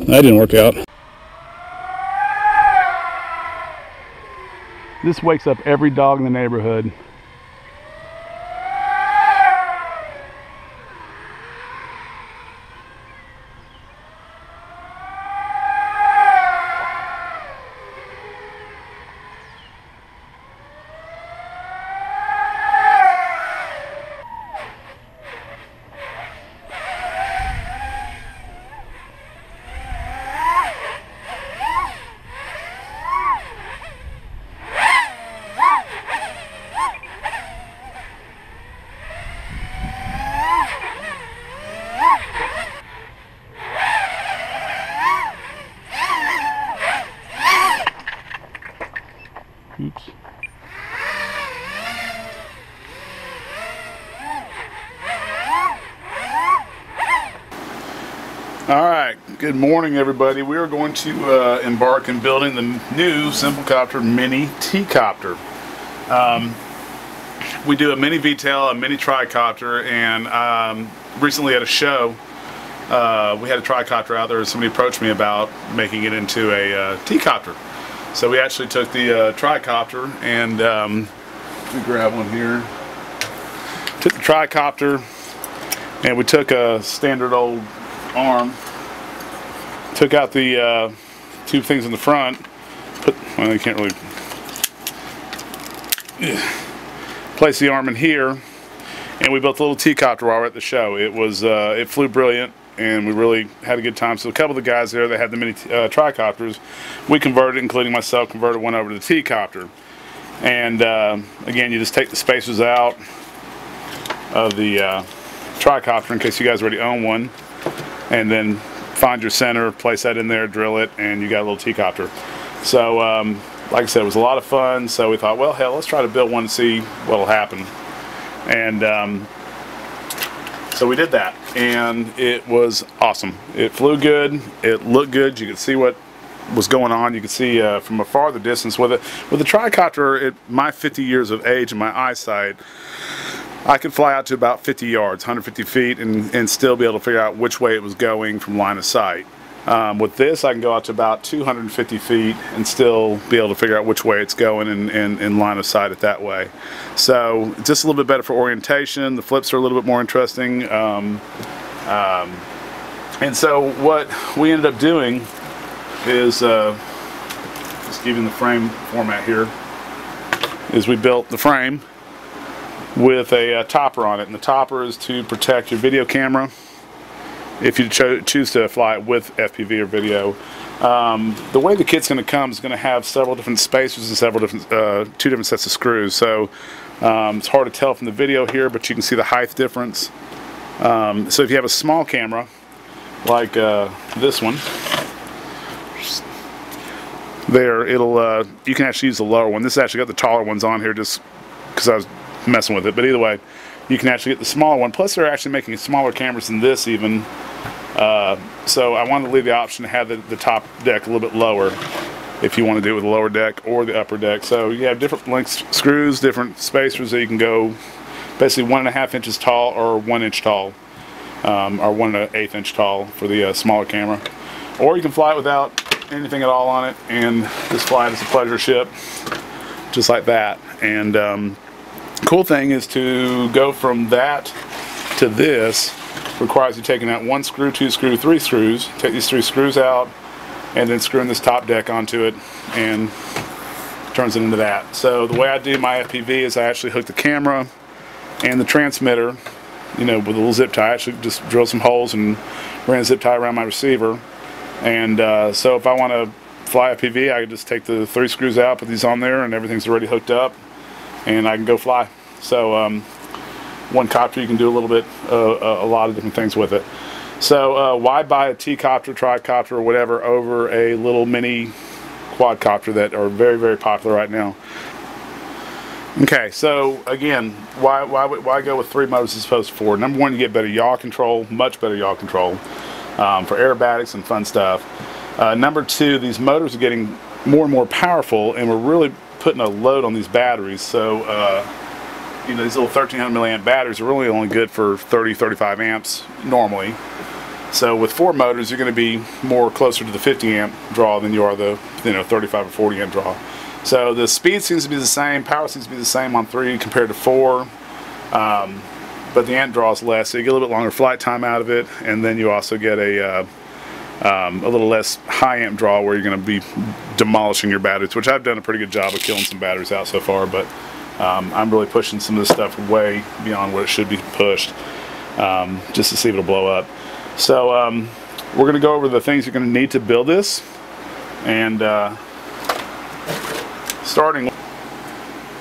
That didn't work out. This wakes up every dog in the neighborhood. Oops. All right, good morning everybody. We are going to embark in building the new Simplecopter mini T-copter. We do a mini V-tail, a mini tricopter, and recently at a show we had a tricopter out there and somebody approached me about making it into a T-copter. So we actually took the tricopter and let me grab one here. Took the tricopter and we took a standard old arm, took out the two things in the front, well, you can't really place the arm in here, and we built a little T-copter while we were at the show. It flew brilliant, and we really had a good time. So a couple of the guys there that had the mini tricopters, we converted, including myself, converted one over to the T-copter. And again, you just take the spacers out of the tricopter in case you guys already own one, and then find your center, place that in there, drill it, and you got a little T-copter. So like I said, it was a lot of fun, so we thought, well, hell, let's try to build one and see what'll happen. And so we did that, and it was awesome. It flew good, it looked good, you could see what was going on, you could see from a farther distance with it. With the tricopter, at my 50 years of age and my eyesight, I could fly out to about 50 yards, 150 feet, and still be able to figure out which way it was going from line of sight. With this, I can go out to about 250 feet and still be able to figure out which way it's going in line of sight it that way. So just a little bit better for orientation. The flips are a little bit more interesting. And so what we ended up doing is, just giving the frame format here, is we built the frame with a topper on it, and the topper is to protect your video camera if you choose to fly it with FPV or video. The way the kit's going to come is going to have several different spacers and several different two different sets of screws, so it's hard to tell from the video here, but you can see the height difference. So if you have a small camera like this one there, you can actually use the lower one. This has actually got the taller ones on here just because I was messing with it, but either way, you can actually get the smaller one. Plus they're actually making smaller cameras than this even, so I wanted to leave the option to have the top deck a little bit lower if you want to do it with the lower deck or the upper deck. So you have different length screws, different spacers, that you can go basically 1.5 inches tall or 1 inch tall, or 1/8 inch tall for the smaller camera, or you can fly it without anything at all on it and just fly it as a pleasure ship just like that. And cool thing is to go from that to this requires you taking out 1 screw, 2 screw, 3 screws. Take these 3 screws out and then screwing this top deck onto it, and turns it into that. So the way I do my FPV is I actually hook the camera and the transmitter, with a little zip tie. I actually just drill some holes and ran a zip tie around my receiver. And so if I want to fly FPV, I can just take the 3 screws out, put these on there, and everything's already hooked up, and I can go fly. So one copter, you can do a little bit, a lot of different things with it. So why buy a T-copter, tricopter, or whatever over a little mini quadcopter that are very, very popular right now? Okay, so again, why go with 3 motors as opposed to 4? Number one, you get better yaw control, much better yaw control for aerobatics and fun stuff. Number two, these motors are getting more and more powerful, and we're really putting a load on these batteries. So these little 1300 milliamp batteries are really only good for 30-35 amps normally. So with 4 motors, you're going to be more closer to the 50 amp draw than you are the 35 or 40 amp draw. So the speed seems to be the same, power seems to be the same on 3 compared to 4, but the amp draw is less, so you get a little bit longer flight time out of it, and then you also get a little less high amp draw where you're going to be demolishing your batteries, which I've done a pretty good job of killing some batteries out so far, but I'm really pushing some of this stuff way beyond what it should be pushed, just to see if it'll blow up. So we're going to go over the things you're going to need to build this, and starting.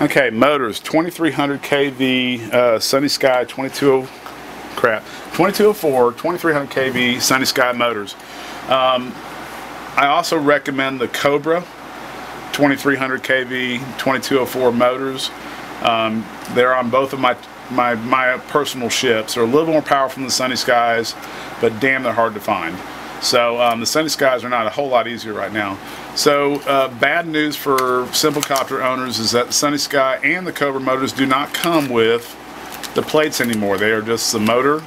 Okay, motors, 2300 kV Sunnysky 2204, 2300 kV Sunnysky motors. I also recommend the Cobra 2300 kV 2204 motors. They're on both of my personal ships. They're a little more powerful than the Sunnyskys, but damn, they're hard to find. So the Sunnyskys are not a whole lot easier right now. So bad news for Simplecopter owners is that the Sunnysky and the Cobra motors do not come with the plates anymore. They are just the motor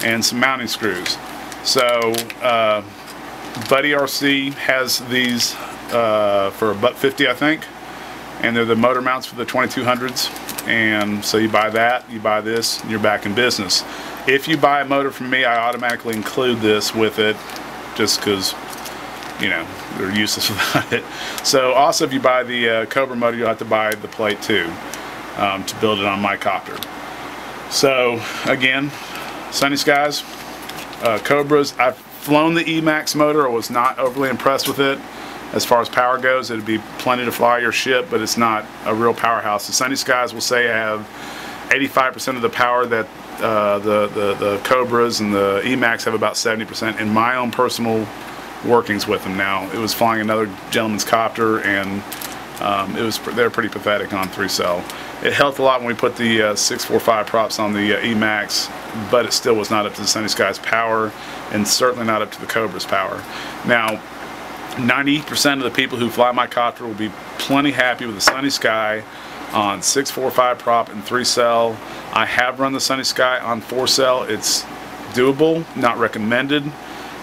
and some mounting screws. So Buddy RC has these for $1.50, I think, and they're the motor mounts for the 2200s. And so you buy that, you buy this, and you're back in business. If you buy a motor from me, I automatically include this with it, just because, you know, they're useless without it. So also, if you buy the Cobra motor, you'll have to buy the plate too, to build it on my copter. So again, Sunnyskys, Cobras. I've flown the Emax motor. I was not overly impressed with it. As far as power goes, it'd be plenty to fly your ship, but it's not a real powerhouse. The Sunnysky's will say I have 85% of the power that the Cobras and the Emax have, about 70% in my own personal workings with them. Now, it was flying another gentleman's copter, and they're pretty pathetic on 3-cell. It helped a lot when we put the 645 props on the Emax, but it still was not up to the Sunnysky's power, and certainly not up to the Cobra's power. Now, 90% of the people who fly my copter will be plenty happy with the Sunnysky on 645 prop and 3-cell. I have run the Sunnysky on 4-cell. It's doable, not recommended,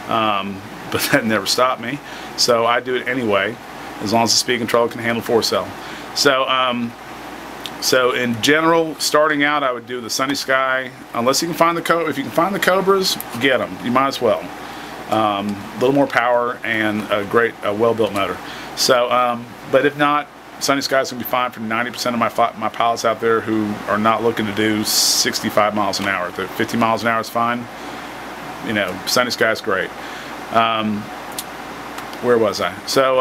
but that never stopped me. So I do it anyway, as long as the speed controller can handle 4-cell. So in general, starting out, I would do the Sunnysky, unless you can find the if you can find the Cobras, get them. You might as well. A little more power and a well-built motor. So, but if not, Sunnysky's gonna be fine for 90% of my pilots out there who are not looking to do 65 miles an hour. 50 miles an hour is fine. You know, Sunnysky's great. Where was I? So,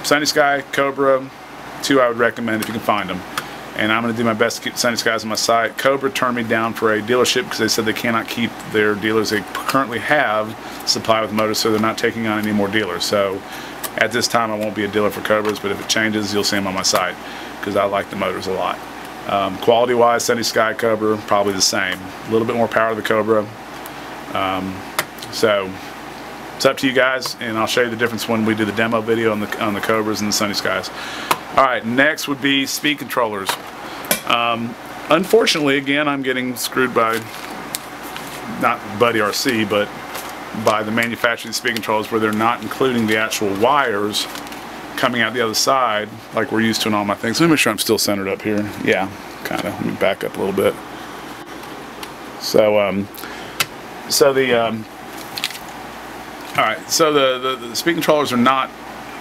Sunnysky, Cobra, 2 I would recommend if you can find them. And I'm going to do my best to keep the Sunnysky's on my site. Cobra turned me down for a dealership because they said they cannot keep their dealers they currently have supplied with motors, so they're not taking on any more dealers. So at this time, I won't be a dealer for Cobras, but if it changes, you'll see them on my site because I like the motors a lot. Quality-wise, Sunnysky, Cobra, probably the same. A little bit more power to the Cobra. So it's up to you guys, and I'll show you the difference when we do the demo video on the Cobras and the Sunnyskys. Alright, next would be speed controllers. Unfortunately, again, I'm getting screwed by, not Buddy RC, but by the manufacturing speed controllers where they're not including the actual wires coming out the other side like we're used to in all my things. Let me make sure I'm still centered up here. Yeah, kind of. Let me back up a little bit. So, the speed controllers are not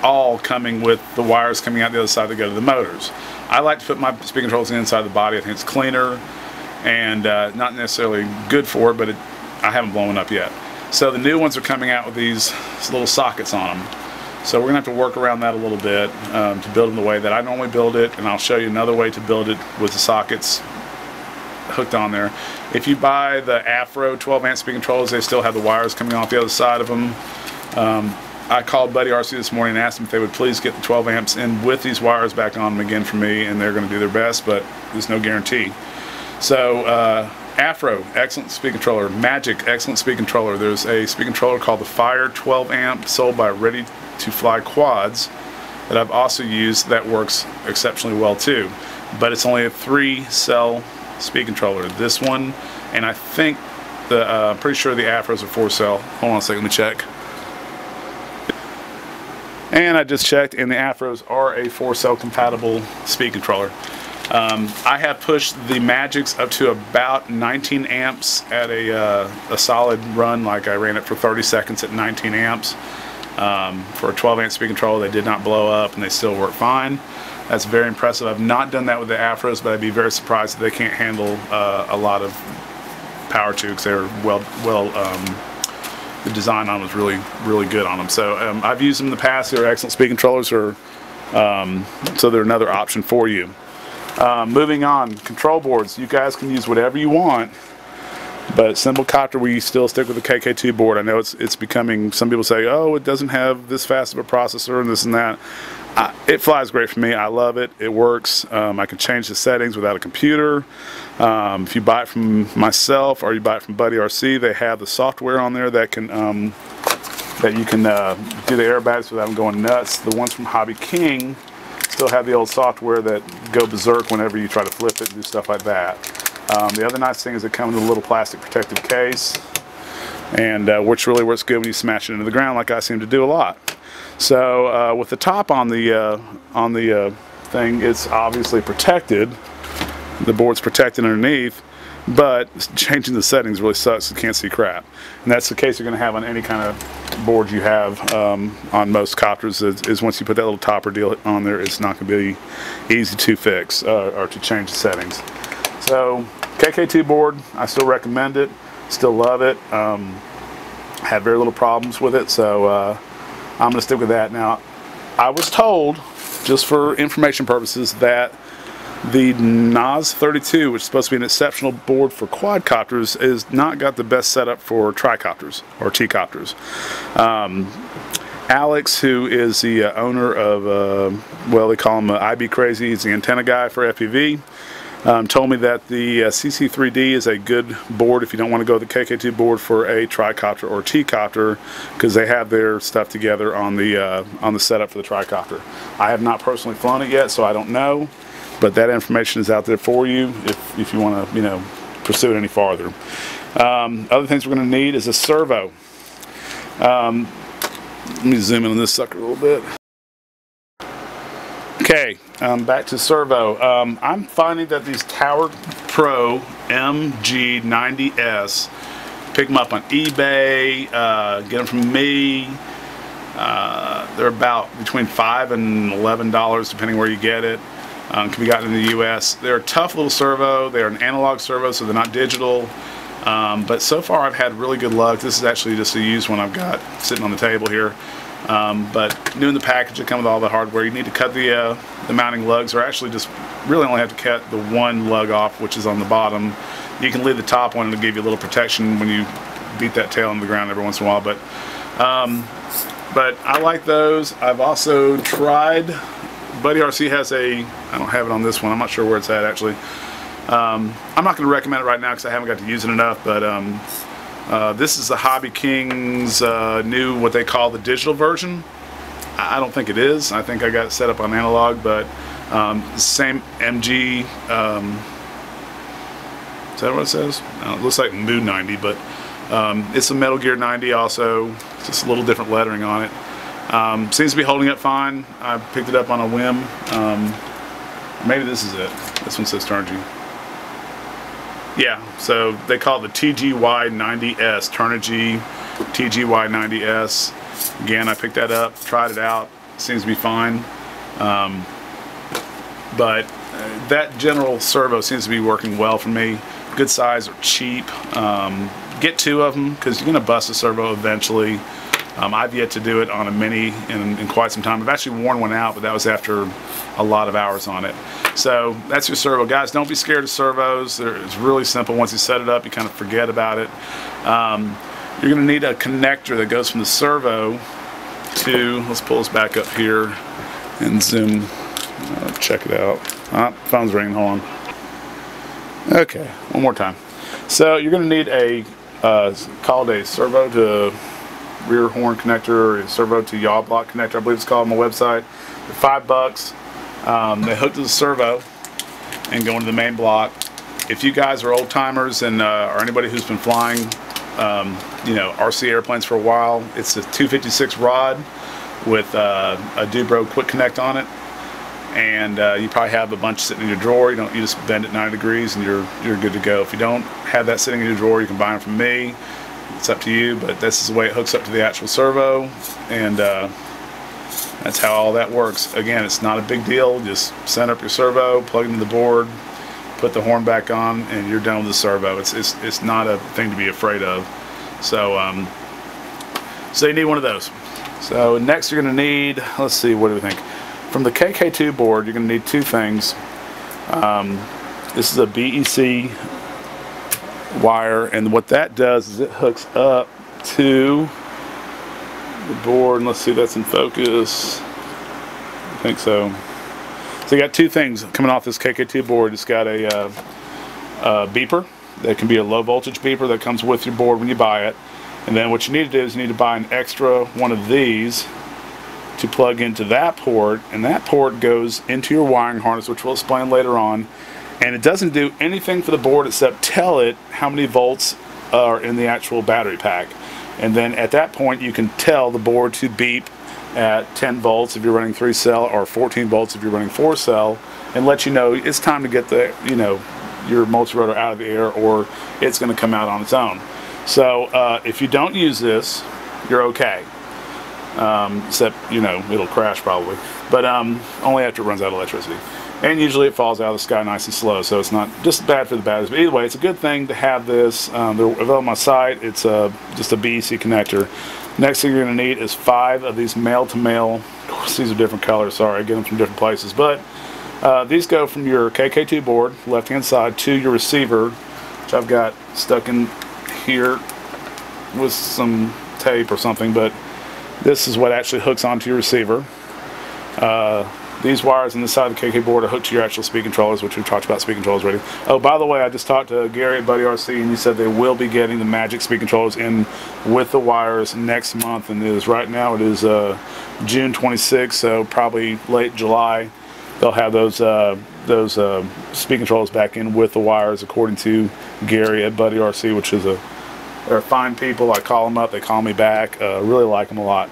all coming with the wires coming out the other side that go to the motors. I like to put my speed controllers inside the body. I think it's cleaner and not necessarily good for it, but I haven't blown up yet. So the new ones are coming out with these little sockets on them. So we're going to have to work around that a little bit to build them the way that I normally build it, and I'll show you another way to build it with the sockets hooked on there. If you buy the Afro 12 amp speed controllers, they still have the wires coming off the other side of them. I called Buddy RC this morning and asked them if they would please get the 12 amps in with these wires back on them again for me, and they're going to do their best, but there's no guarantee. So Afro, excellent speed controller. Magic, excellent speed controller. There's a speed controller called the Fire 12 amp sold by Ready to Fly Quads that I've also used that works exceptionally well too, but it's only a 3-cell speed controller. This one, and I think I'm pretty sure the Afros are 4-cell. Hold on a second, let me check. And I just checked, and the Afros are a 4-cell compatible speed controller. I have pushed the Magics up to about 19 amps at a solid run. Like I ran it for 30 seconds at 19 amps. For a 12 amp speed controller, they did not blow up and they still work fine. That's very impressive. I've not done that with the Afros, but I'd be very surprised if they can't handle a lot of power too, because they're the design on them was really good on them. So I've used them in the past. They're excellent speed controllers, so they're another option for you. Moving on, control boards. You guys can use whatever you want, but Simplecopter, we still stick with the KK2 board. I know it's becoming, some people say, oh, it doesn't have this fast of a processor and this and that. It flies great for me. I love it. It works. I can change the settings without a computer. If you buy it from myself or you buy it from Buddy RC, they have the software on there that can that you can do the airbags without them going nuts. The ones from Hobby King still have the old software that go berserk whenever you try to flip it and do stuff like that. The other nice thing is it comes with a little plastic protective case, and which really works good when you smash it into the ground, like I seem to do a lot. So with the top on the thing, it's obviously protected. The board's protected underneath, but changing the settings really sucks. You can't see crap, and that's the case you're going to have on any kind of board you have on most copters. Is once you put that little topper deal on there, it's not going to be easy to fix or to change the settings. So KK2 board, I still recommend it. Still love it. Had very little problems with it, so I'm going to stick with that. Now, I was told, just for information purposes, that the NAS32, which is supposed to be an exceptional board for quadcopters, is not got the best setup for tricopters or T-copters. Alex, who is the owner of, well, they call him IB Crazy, he's the antenna guy for FPV, told me that the CC3D is a good board if you don't want to go with the KK2 board for a tricopter or T-copter, because they have their stuff together on the setup for the tricopter. I have not personally flown it yet, so I don't know, but that information is out there for you if you want to, pursue it any farther. Other things we're going to need is a servo. Let me zoom in on this sucker a little bit. Okay, back to servo. I'm finding that these Tower Pro MG90S, pick them up on eBay, get them from me. They're about between $5 and $11 depending where you get it. Can be gotten in the US. They're a tough little servo. They're an analog servo, so they're not digital. But so far I've had really good luck. This is actually just a used one I've got sitting on the table here. But new in the package, they come with all the hardware. You need to cut the mounting lugs, or actually just really only have to cut the one lug off, which is on the bottom. You can leave the top one, and it'll give you a little protection when you beat that tail on the ground every once in a while. But I like those. I've also tried, Buddy RC has a, I don't have it on this one, I'm not sure where it's at actually. I'm not going to recommend it right now because I haven't got to use it enough, but this is the Hobby King's new, what they call the digital version. I don't think it is. I think I got it set up on analog, but same MG, is that what it says? It looks like Mood 90, but it's a Metal Gear 90 also, just a little different lettering on it. Seems to be holding up fine. I picked it up on a whim. Maybe this is it. This one says Turnigy. Yeah, so they call it the TGY90S, Turnigy TGY90S. Again, I picked that up, tried it out, seems to be fine. But that general servo seems to be working well for me. Good size, or cheap. Get two of them because you're going to bust a servo eventually. I've yet to do it on a Mini in quite some time. I've actually worn one out, but that was after a lot of hours on it. So that's your servo. Guys, don't be scared of servos. It's really simple. Once you set it up, you kind of forget about it. You're going to need a connector that goes from the servo to, let's pull this back up here and zoom. Check it out. Phone's ringing, hold on. Okay, one more time. So you're going to need a, called a servo to rear horn connector, or a servo to yaw block connector, I believe it's called on my website. They're $5. They hook to the servo and go into the main block. If you guys are old timers and or anybody who's been flying you know, RC airplanes for a while. It's a 256 rod with a Dubro quick connect on it, and you probably have a bunch sitting in your drawer. You just bend it 90 degrees and you're good to go. If you don't have that sitting in your drawer, you can buy them from me. It's up to you, but this is the way it hooks up to the actual servo, and that's how all that works. Again, it's not a big deal. Just set up your servo, plug it into the board, put the horn back on, and you're done with the servo. It's not a thing to be afraid of. So so you need one of those. So next you're going to need, let's see, what do we think? From the KK2 board, you're going to need two things. This is a BEC wire, and what that does is it hooks up to the board, and let's see if that's in focus. I think so. So you got two things coming off this KK2 board. It's got a beeper that can be a low voltage beeper that comes with your board when you buy it. And then what you need to do is you need to buy an extra one of these to plug into that port, and that port goes into your wiring harness, which we'll explain later on. And it doesn't do anything for the board except tell it how many volts are in the actual battery pack. And then at that point you can tell the board to beep at 10 volts if you're running 3-cell, or 14 volts if you're running 4-cell, and let you know it's time to get the, you know, your multirotor out of the air, or it's going to come out on its own. So if you don't use this, you're okay. Except, you know, it'll crash probably, but only after it runs out of electricity. And usually it falls out of the sky nice and slow, so it's not just bad for the batteries. But either way, it's a good thing to have this. They're available on my site. It's just a BEC connector. Next thing you're going to need is 5 of these male-to-male. Of course, these are different colors. Sorry, I get them from different places. But these go from your KK2 board, left-hand side, to your receiver, which I've got stuck in here with some tape or something. But this is what actually hooks onto your receiver. These wires on the side of the KK board are hooked to your actual speed controllers, which we've talked about speed controllers already. Oh, by the way, I just talked to Gary at Buddy RC, and he said they will be getting the Magic speed controllers in with the wires next month. And right now it is June 26th, so probably late July they'll have those speed controllers back in with the wires, according to Gary at Buddy RC, which is they're fine people. I call them up, they call me back. Really like them a lot.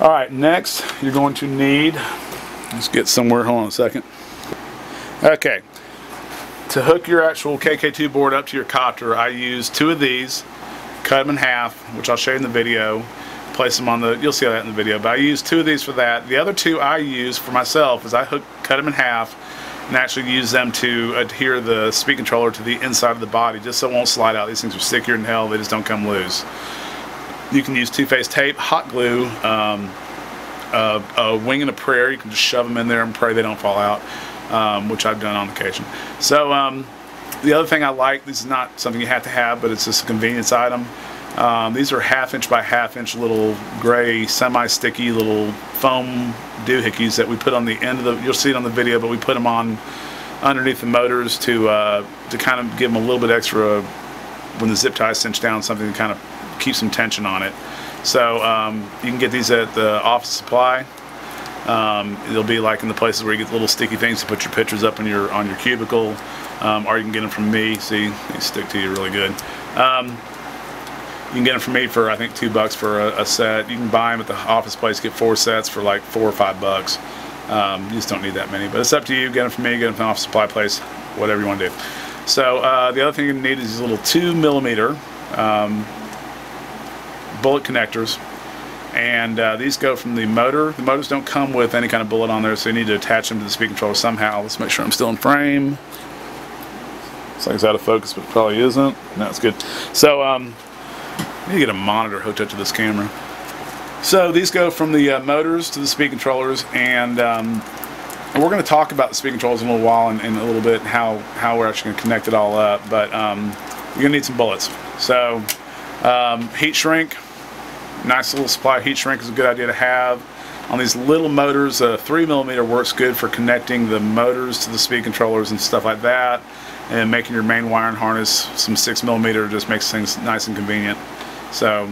All right, next you're going to need. Let's get somewhere, hold on a second. Okay, to hook your actual KK2 board up to your copter, I use 2 of these, cut them in half, which I'll show you in the video, place them on the, you'll see that in the video, but I use 2 of these for that. The other 2 I use for myself is cut them in half and actually use them to adhere the speed controller to the inside of the body, just so it won't slide out. These things are stickier than hell, they just don't come loose. You can use 2-phase tape, hot glue, a wing and a prayer. You can just shove them in there and pray they don't fall out, which I've done on occasion. So the other thing I like, this is not something you have to have, but it's just a convenience item. These are 1/2 inch by 1/2 inch little gray semi-sticky little foam doohickeys that we put on the end of the, you'll see it on the video, but we put them on underneath the motors to kind of give them a little bit extra when the zip ties cinch down, something to kind of keep some tension on it. So you can get these at the office supply. It'll be like in the places where you get little sticky things to put your pictures up on your cubicle, or you can get them from me. See, they stick to you really good. You can get them from me for, I think, $2 for a set. You can buy them at the office place, get 4 sets for like $4 or $5. You just don't need that many, but it's up to you. Get them from me, get them from the office supply place, whatever you want to do. So the other thing you need is these little 2mm bullet connectors, and these go from the motor. The motors don't come with any kind of bullet on there, so you need to attach them to the speed controller somehow. Let's make sure I'm still in frame. Looks like it's out of focus, but it probably isn't. No, it's good. So I need to get a monitor hooked up to this camera. So these go from the motors to the speed controllers, and we're going to talk about the speed controllers in a little while, and in a little bit how we're actually going to connect it all up. But you're going to need some bullets. So heat shrink, nice little supply of heat shrink is a good idea to have. On these little motors, 3mm works good for connecting the motors to the speed controllers and stuff like that, and making your main wiring harness. Some 6mm just makes things nice and convenient. So,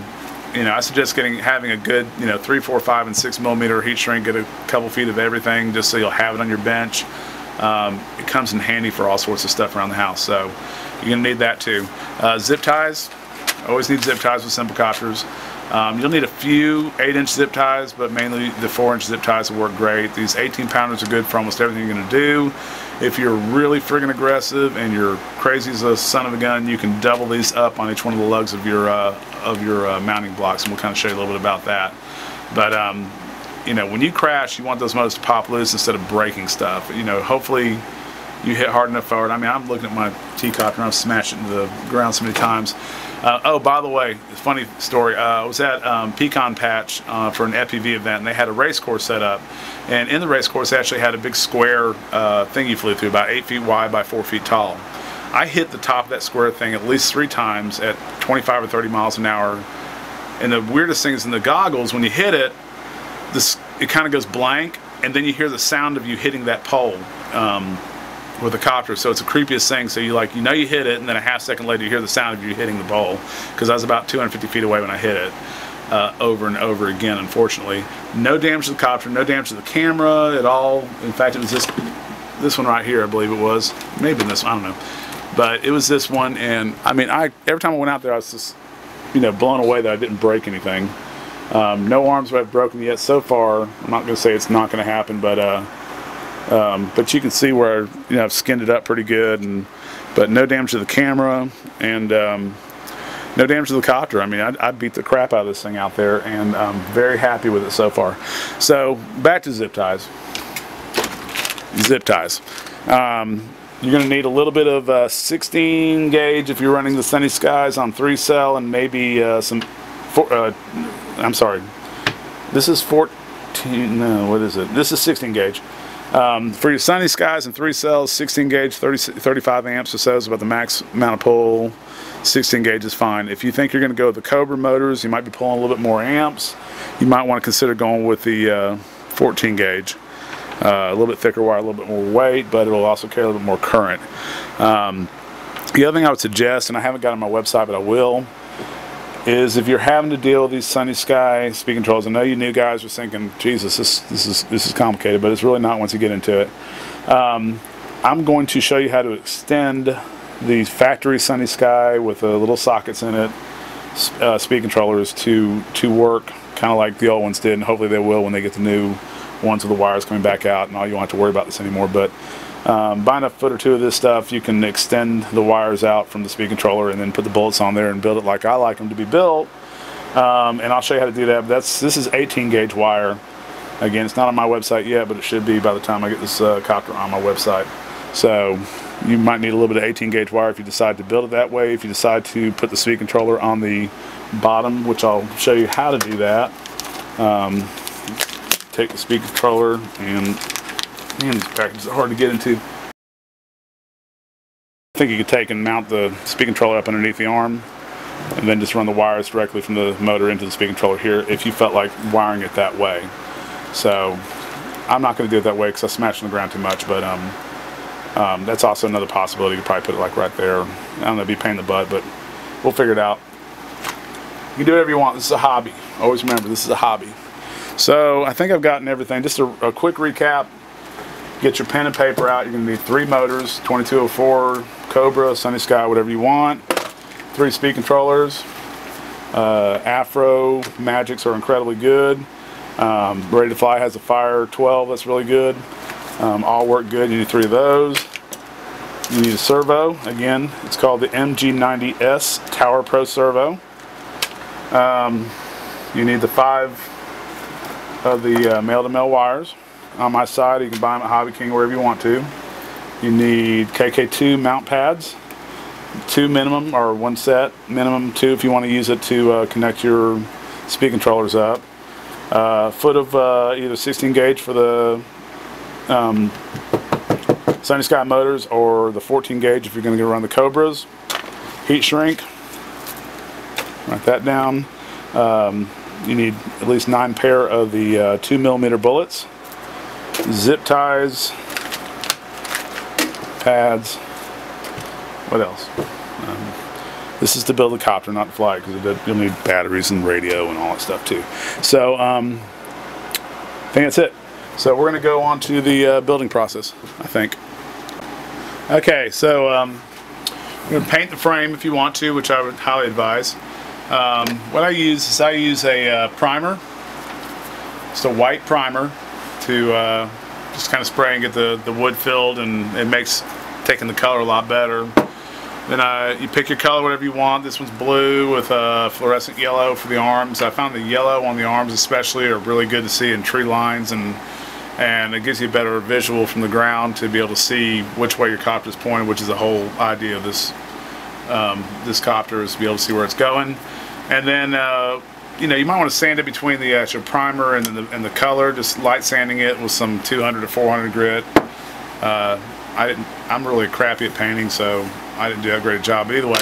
you know, I suggest having a good, 3, 4, 5, and 6mm heat shrink. Get a couple feet of everything, just so you'll have it on your bench. It comes in handy for all sorts of stuff around the house, so you're gonna need that too. Zip ties. Always need zip ties with Simplecopters. You'll need a few 8-inch zip ties, but mainly the 4-inch zip ties will work great. These 18-pounders are good for almost everything you're going to do. If you're really friggin' aggressive and you're crazy as a son of a gun, you can double these up on each one of the lugs of your mounting blocks, and we'll kind of show you a little bit about that. But you know, when you crash, you want those motors to pop loose instead of breaking stuff. You know, hopefully you hit hard enough forward. I mean, I'm looking at my T-copter and I've smashed it into the ground so many times. Oh, by the way, funny story. I was at Pecan Patch for an FPV event, and they had a race course set up. And in the race course, they actually had a big square thing you flew through, about 8 feet wide by 4 feet tall. I hit the top of that square thing at least 3 times at 25 or 30 miles an hour. And the weirdest thing is in the goggles, when you hit it, it kind of goes blank, and then you hear the sound of you hitting that pole with a copter. So it's the creepiest thing. So you know you hit it, and then a half second later you hear the sound of you hitting the pole, because I was about 250 feet away when I hit it over and over again. Unfortunately, no damage to the copter, no damage to the camera at all. In fact, it was this one right here, I believe it was, maybe this one, I don't know, but it was this one. And I mean, every time I went out there, I was just, you know, blown away that I didn't break anything. No arms have broken yet so far. I'm not going to say it's not going to happen, but you can see where, you know, I've skinned it up pretty good, but no damage to the camera, and no damage to the copter. I mean, I beat the crap out of this thing out there, and I'm very happy with it so far. So back to zip ties. Zip ties. You're going to need a little bit of 16 gauge if you're running the Sunnysky on 3-cell, and maybe I'm sorry, this is 14, no, what is it? This is 16 gauge. For your Sunnysky and 3-cells, 16 gauge, 35 amps or so is about the max amount of pull. 16 gauge is fine. If you think you're going to go with the Cobra motors, you might be pulling a little bit more amps. You might want to consider going with the 14 gauge. A little bit thicker wire, a little bit more weight, but it'll also carry a little bit more current. The other thing I would suggest, and I haven't got it on my website, but I will, is if you're having to deal with these Sunnysky speed controls. I know you new guys are thinking, Jesus, this is complicated, but it's really not once you get into it. I'm going to show you how to extend the factory Sunnysky with little sockets in it, speed controllers to work kind of like the old ones did, and hopefully they will when they get the new ones with the wires coming back out, and all you won't have to worry about this anymore. But buying a foot or two of this stuff, you can extend the wires out from the speed controller and then put the bullets on there and build it like I like them to be built. And I'll show you how to do that. But this is 18 gauge wire. Again, it's not on my website yet, but it should be by the time I get this copter on my website. So you might need a little bit of 18 gauge wire if you decide to build it that way. If you decide to put the speed controller on the bottom, which I'll show you how to do that. Take the speed controller, and man, these packages are hard to get into. I think you could take and mount the speed controller up underneath the arm, and then just run the wires directly from the motor into the speed controller here if you felt like wiring it that way. So I'm not going to do it that way because I smashed on the ground too much, but that's also another possibility. You could probably put it like right there. I don't know, it'd be a pain in the butt, but we'll figure it out. You can do whatever you want. This is a hobby. Always remember, this is a hobby. So I think I've gotten everything. Just a quick recap. Get your pen and paper out. You're going to need 3 motors, 2204, Cobra, Sunnysky, whatever you want. 3 speed controllers. Afro Magics are incredibly good. Ready to Fly has a Fire 12, that's really good. All work good. You need 3 of those. You need a servo. Again, it's called the MG90S Tower Pro Servo. You need the 5 of the male-to-male wires. On my side, you can buy them at Hobby King, wherever you want to. You need KK2 mount pads, 2 minimum, or 1 set, minimum 2 if you want to use it to connect your speed controllers up. Foot of either 16 gauge for the Sunnysky motors, or the 14 gauge if you're going to go run the Cobras. Heat shrink. Write that down. You need at least 9 pair of the 2mm bullets, zip ties, pads. What else? This is to build a copter, not to fly it, because you'll need batteries and radio and all that stuff too. So I think that's it. So we're going to go on to the building process, I think. Okay, so you're going to paint the frame if you want to, which I would highly advise. What I use is a primer, just a white primer, to just kind of spray and get the wood filled, and it makes taking the color a lot better. Then you pick your color, whatever you want. This one's blue with fluorescent yellow for the arms. I found the yellow on the arms especially are really good to see in tree lines, and it gives you a better visual from the ground to be able to see which way your copter is pointed, which is the whole idea of this copter, is to be able to see where it's going. And then you know, you might want to sand it between the actual primer and the color, just light sanding it with some 200 to 400 grit. I'm really crappy at painting, so I didn't do that great a job. But either way,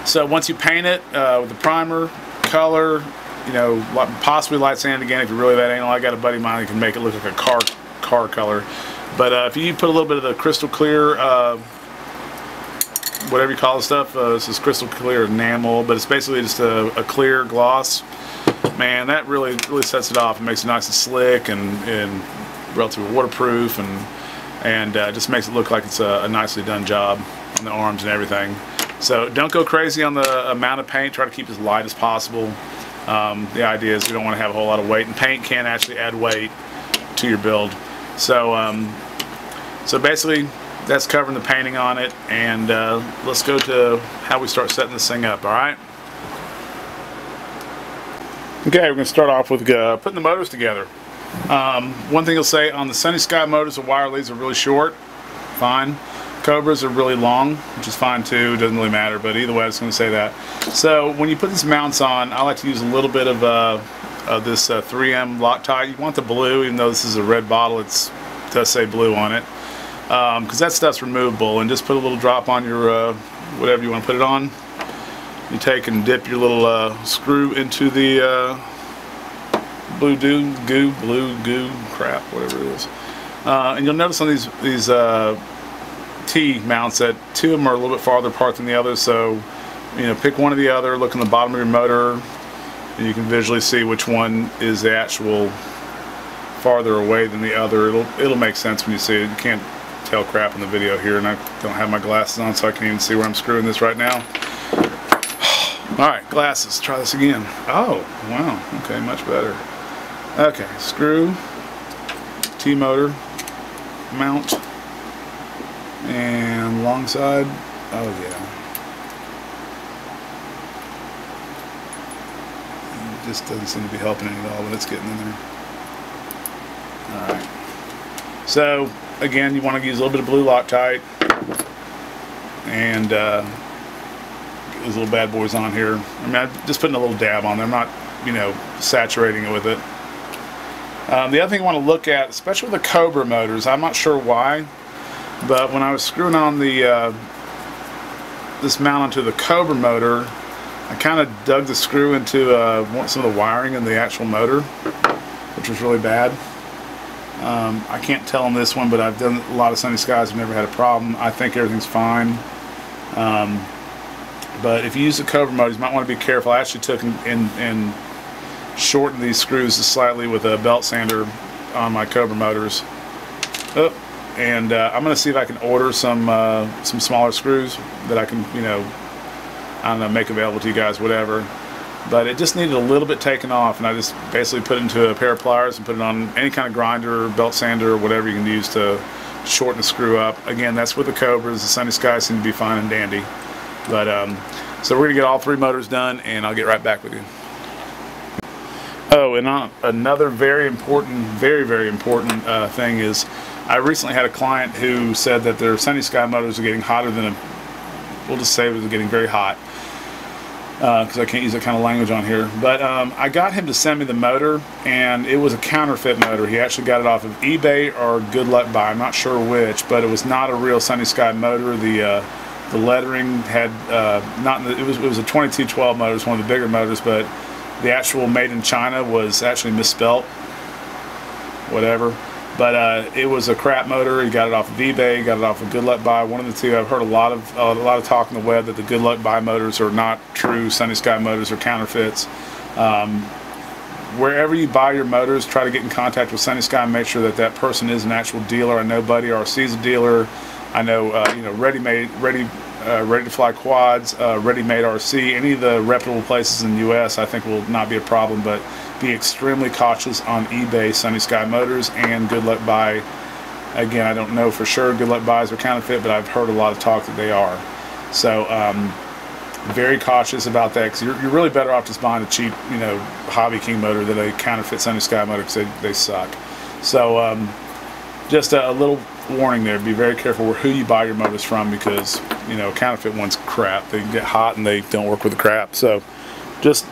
so once you paint it with the primer, color, you know, possibly light sand again if you're really that anal. I got a buddy of mine who can make it look like a car color. But if you put a little bit of the crystal clear, whatever you call the stuff, this is crystal clear enamel, but it's basically just a clear gloss. Man, that really sets it off. It makes it nice and slick and relatively waterproof, and just makes it look like it's a nicely done job on the arms and everything. So don't go crazy on the amount of paint. Try to keep it as light as possible. The idea is you don't want to have a whole lot of weight, and paint can actually add weight to your build. So so basically that's covering the painting on it, and let's go to how we start setting this thing up. Alright? Okay, we're going to start off with putting the motors together. One thing you'll say on the Sunnysky motors, the wire leads are really short, fine. Cobras are really long, which is fine too, doesn't really matter, but either way I was going to say that. So when you put these mounts on, I like to use a little bit of this 3M Loctite. You want the blue, even though this is a red bottle, it does say blue on it, because that stuff's removable. And just put a little drop on your whatever you want to put it on. You take and dip your little screw into the blue goo crap, whatever it is, and you'll notice on these T mounts that two of them are a little bit farther apart than the other. So you know, pick one or the other, look in the bottom of your motor, and you can visually see which one is the actual farther away than the other. It'll make sense when you see it. You can't tell crap in the video here, and I don't have my glasses on, so I can't even see where I'm screwing this right now. Alright, glasses, try this again. Oh, wow, okay, much better. Okay, screw, T-motor, mount, and long side. Oh yeah. It just doesn't seem to be helping any at all, but it's getting in there. Alright. So, again, you want to use a little bit of blue Loctite, and get those little bad boys on here. I mean, I'm just putting a little dab on there. I'm not, you know, saturating it with it. The other thing I want to look at, especially with the Cobra motors, I'm not sure why, but when I was screwing on the this mount onto the Cobra motor, I kind of dug the screw into some of the wiring in the actual motor, which was really bad. I can't tell on this one, but I've done a lot of Sunnysky's. I've never had a problem. I think everything's fine. But if you use the Cobra motor, you might want to be careful. I actually took and shortened these screws just slightly with a belt sander on my Cobra motors. Oh, and I'm going to see if I can order some smaller screws that I can, you know, I don't know, make available to you guys, whatever. But it just needed a little bit taken off, and I just basically put it into a pair of pliers and put it on any kind of grinder, belt sander, or whatever you can use to shorten the screw up. Again, that's with the Cobras. The Sunnysky seem to be fine and dandy. But so we're going to get all three motors done, and I'll get right back with you. Oh, and another very important thing is, I recently had a client who said that their Sunnysky motors are getting hotter than we'll just say it was getting very hot, because I can't use that kind of language on here. But I got him to send me the motor, and it was a counterfeit motor. He actually got it off of eBay or Good Luck Buy, I'm not sure which, but it was not a real Sunnysky motor. The lettering had it was a 2212 motor, it's one of the bigger motors, but the actual made in China was actually misspelt, whatever. But it was a crap motor. He got it off of eBay, got it off of Good Luck Buy, one of the two. I've heard a lot of talk on the web that the Good Luck Buy motors are not true Sunnysky motors, or counterfeits. Wherever you buy your motors, try to get in contact with Sunnysky and make sure that that person is an actual dealer. I know Buddy RC is a dealer. I know you know, Ready ready to fly quads, ready-made RC, any of the reputable places in the US, I think will not be a problem, but be extremely cautious on eBay Sunnysky motors, and Good Luck Buy. Again, I don't know for sure Good Luck Buys are counterfeit, but I've heard a lot of talk that they are. So very cautious about that, because you're really better off just buying a cheap, you know, Hobby King motor than a counterfeit Sunnysky motor, because they suck. So just a little warning there: be very careful who you buy your motors from, because, you know, counterfeit ones crap. They get hot and they don't work with the crap. So just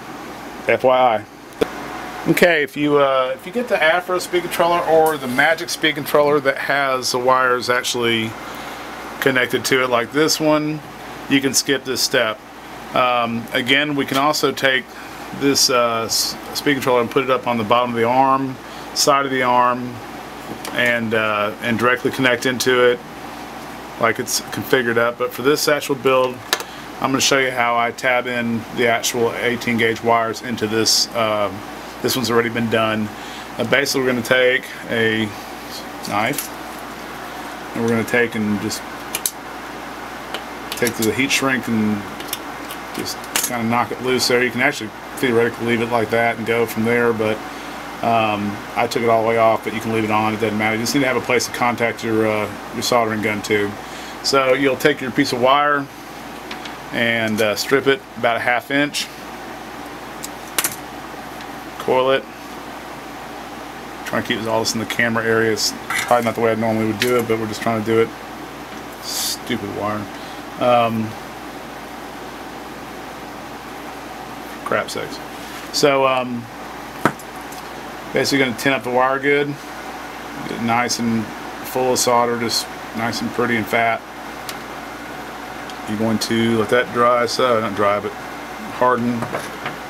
FYI. Okay, if you get the Afro speed controller or the Magic speed controller that has the wires actually connected to it, like this one, you can skip this step. Again, we can also take this speed controller and put it up on the bottom of the arm, side of the arm, and directly connect into it like it's configured up. But for this actual build, I'm going to show you how I tab in the actual 18 gauge wires into this. This one's already been done. Basically, we're going to take a knife, and we're going to take and just take the heat shrink and just kind of knock it loose there. You can actually theoretically leave it like that and go from there, but I took it all the way off, but you can leave it on, it doesn't matter. You just need to have a place to contact your soldering gun to. So you'll take your piece of wire and strip it about a 1/2 inch, coil it, trying to keep all this in the camera area. It's probably not the way I normally would do it, but we're just trying to do it. Stupid wire. Crap sakes. So basically going to tin up the wire good, get it nice and full of solder, just nice and pretty and fat. You're going to let that dry, so not dry, but harden.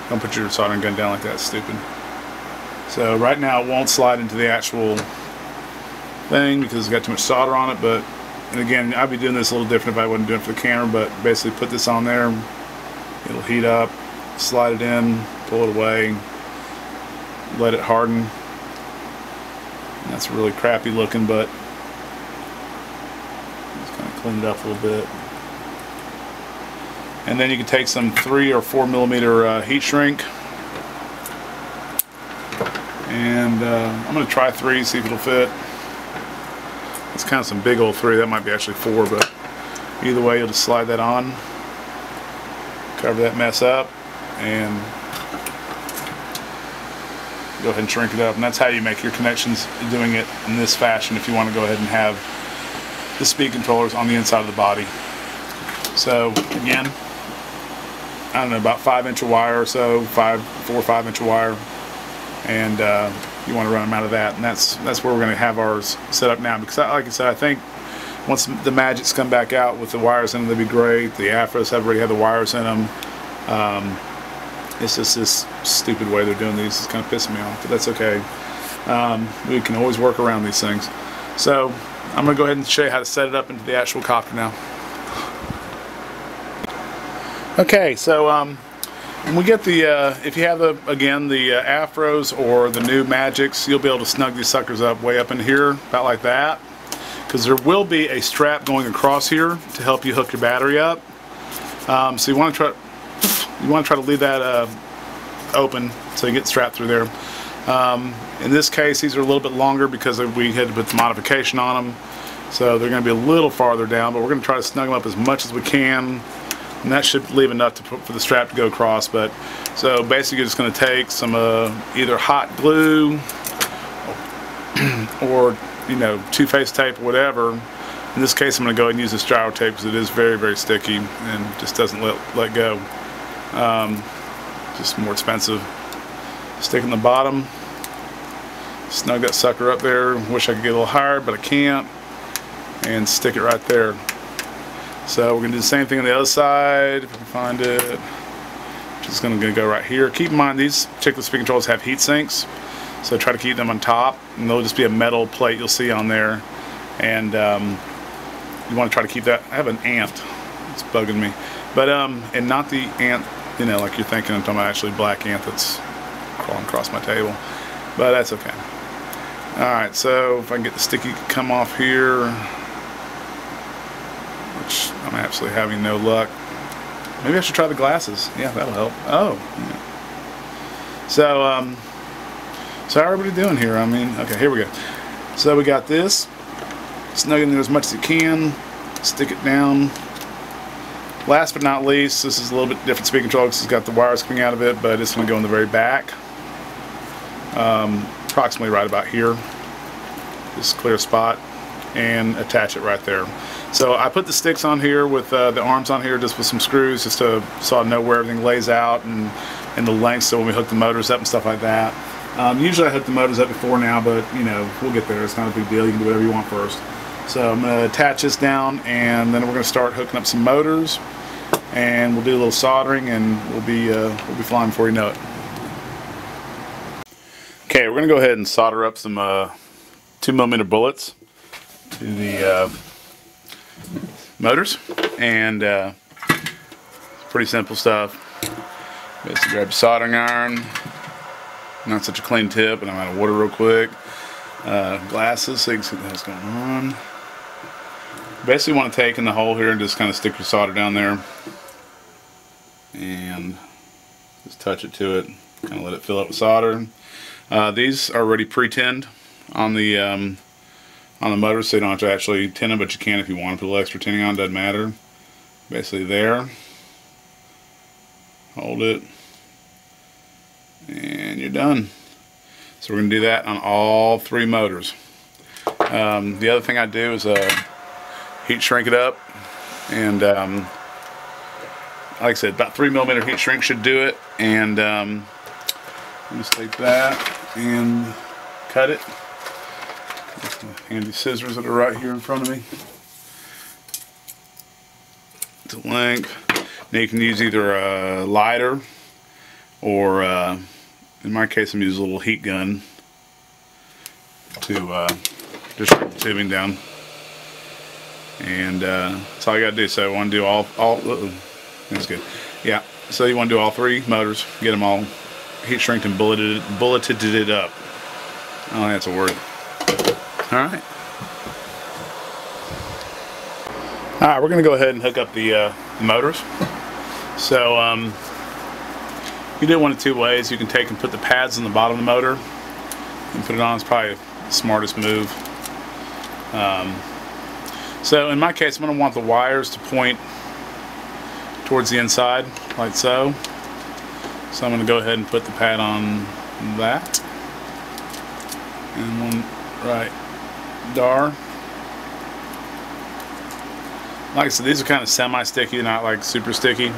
Don't put your soldering gun down like that, it's stupid. So right now it won't slide into the actual thing because it's got too much solder on it, but, and again, I'd be doing this a little different if I wasn't doing it for the camera, but basically put this on there, it'll heat up, slide it in, pull it away, let it harden. And that's really crappy looking, but just kind of clean it up a little bit. And then you can take some 3 or 4 millimeter heat shrink, and I'm going to try 3, see if it'll fit. It's kind of some big old 3, that might be actually 4, but either way you'll just slide that on, cover that mess up, and go ahead and shrink it up. And that's how you make your connections, doing it in this fashion if you want to go ahead and have the speed controllers on the inside of the body. So again, I don't know, about 5 inch of wire or so, 4 or 5 inch of wire, and you want to run them out of that, and that's where we're going to have ours set up now, because like I said, I think once the Magics come back out with the wires in them, they'd be great. The Afros have already had the wires in them. It's just this stupid way they're doing these. It's kind of pissing me off, but that's okay. We can always work around these things. So I'm going to go ahead and show you how to set it up into the actual copter now. Okay, so when we get the, if you have again the Afros or the new Magics, you'll be able to snug these suckers up way up in here, about like that, because there will be a strap going across here to help you hook your battery up. So you want to try to leave that open so you get strapped through there. In this case, these are a little bit longer because we had to put the modification on them, so they're going to be a little farther down, but we're going to try to snug them up as much as we can. And that should leave enough for the strap to go across. But so basically you're just going to take some either hot glue or, you know, two-face tape or whatever. In this case I'm going to go ahead and use the gyro tape because it is very, very sticky and just doesn't let go. Just more expensive. Stick in the bottom, snug that sucker up there. Wish I could get a little higher, but I can't. And stick it right there. So we're going to do the same thing on the other side, if we can find it. Just going to go right here. Keep in mind these particular speed controllers have heat sinks, so try to keep them on top, and there'll just be a metal plate you'll see on there. And you want to try to keep that. I have an ant, it's bugging me, but and not the ant, you know, like you're thinking. I'm talking about actually black ant that's crawling across my table, but that's okay. All right, so if I can get the sticky come off here. I'm absolutely having no luck. Maybe I should try the glasses. Yeah, that'll help. Oh. Yeah. So how are everybody doing here? I mean, okay, here we go. So we got this. Snug in there as much as you can. Stick it down. Last but not least, this is a little bit different speed control because it's got the wires coming out of it, but it's going to go in the very back. Approximately right about here. This clear spot. And attach it right there. So I put the sticks on here with the arms on here just with some screws just so I know where everything lays out and the length, so when we hook the motors up and stuff like that. Usually I hook the motors up before now, but you know, we'll get there. It's not a big deal. You can do whatever you want first. So I'm going to attach this down, and then we're going to start hooking up some motors, and we'll do a little soldering, and we'll be flying before you know it. Okay, we're going to go ahead and solder up some 2mm bullets to the motors, and pretty simple stuff. Basically grab a soldering iron, not such a clean tip, and I'm out of water real quick. Glasses so you can see what's going on. Basically want to take in the hole here and just kind of stick your solder down there and just touch it to it, kind of let it fill up with solder. These are already pre-tinned on the motor, so you don't have to actually tin them, but you can if you want to put a little extra tinning on, doesn't matter. Basically there. Hold it. And you're done. So we're going to do that on all 3 motors. The other thing I do is heat shrink it up. And like I said, about 3mm heat shrink should do it. And just take that and cut it. Handy scissors that are right here in front of me. To length. Now you can use either a lighter or in my case I'm using a little heat gun to just rip the tubing down. And that's all you gotta do. So I want to do all that's good. Yeah. So you want to do all 3 motors, get them all heat shrinked and bulleted it up. Oh, that's a word. Alright. Alright, we're going to go ahead and hook up the motors. So, you do it one of 2 ways. You can take and put the pads on the bottom of the motor and put it on. It's probably the smartest move. So, in my case, I'm going to want the wires to point towards the inside, like so. So, I'm going to go ahead and put the pad on that. And one right there. Like I said, these are kind of semi-sticky, not like super sticky.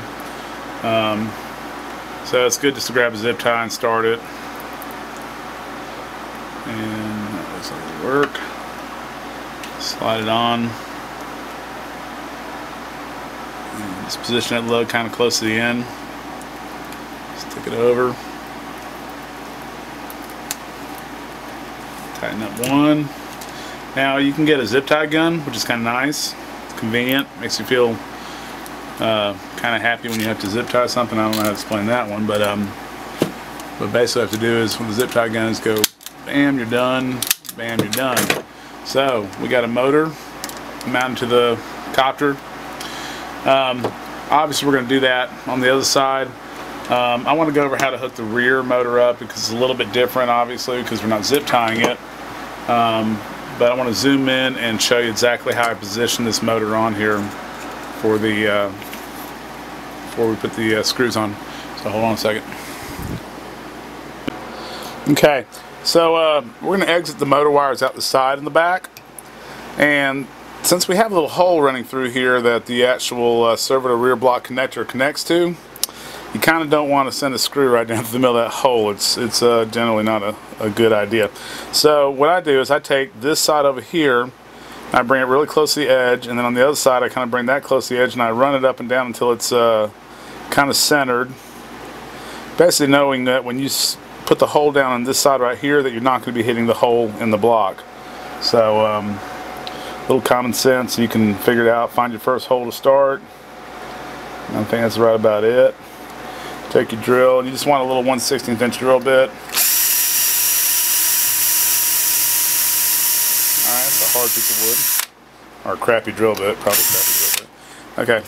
So it's good just to grab a zip tie and start it. And that looks like it'll work. Slide it on. And just position it low, kind of close to the end. Stick it over. Tighten up one. Now you can get a zip tie gun, which is kind of nice. It's convenient. Makes you feel kind of happy when you have to zip tie something. I don't know how to explain that one, but basically what you have to do is when the zip tie guns go, bam, you're done. Bam, you're done. So we got a motor mounted to the copter. Obviously we're going to do that on the other side. I want to go over how to hook the rear motor up because it's a little bit different, obviously, because we're not zip tying it. But I want to zoom in and show you exactly how I position this motor on here for the before we put the screws on. So hold on a second. Okay, so we're going to exit the motor wires out the side and the back, and since we have a little hole running through here that the actual servo to rear block connector connects to, you kind of don't want to send a screw right down through the middle of that hole. It's generally not a good idea. So what I do is I take this side over here, I bring it really close to the edge, and then on the other side I kind of bring that close to the edge and I run it up and down until it's kind of centered. Basically knowing that when you put the hole down on this side right here that you're not going to be hitting the hole in the block. So a little common sense, you can figure it out, find your first hole to start. And I think that's right about it. Take your drill, and you just want a little 1/16 inch drill bit. Alright, that's a hard piece of wood. Or a crappy drill bit, probably a crappy drill bit. Okay,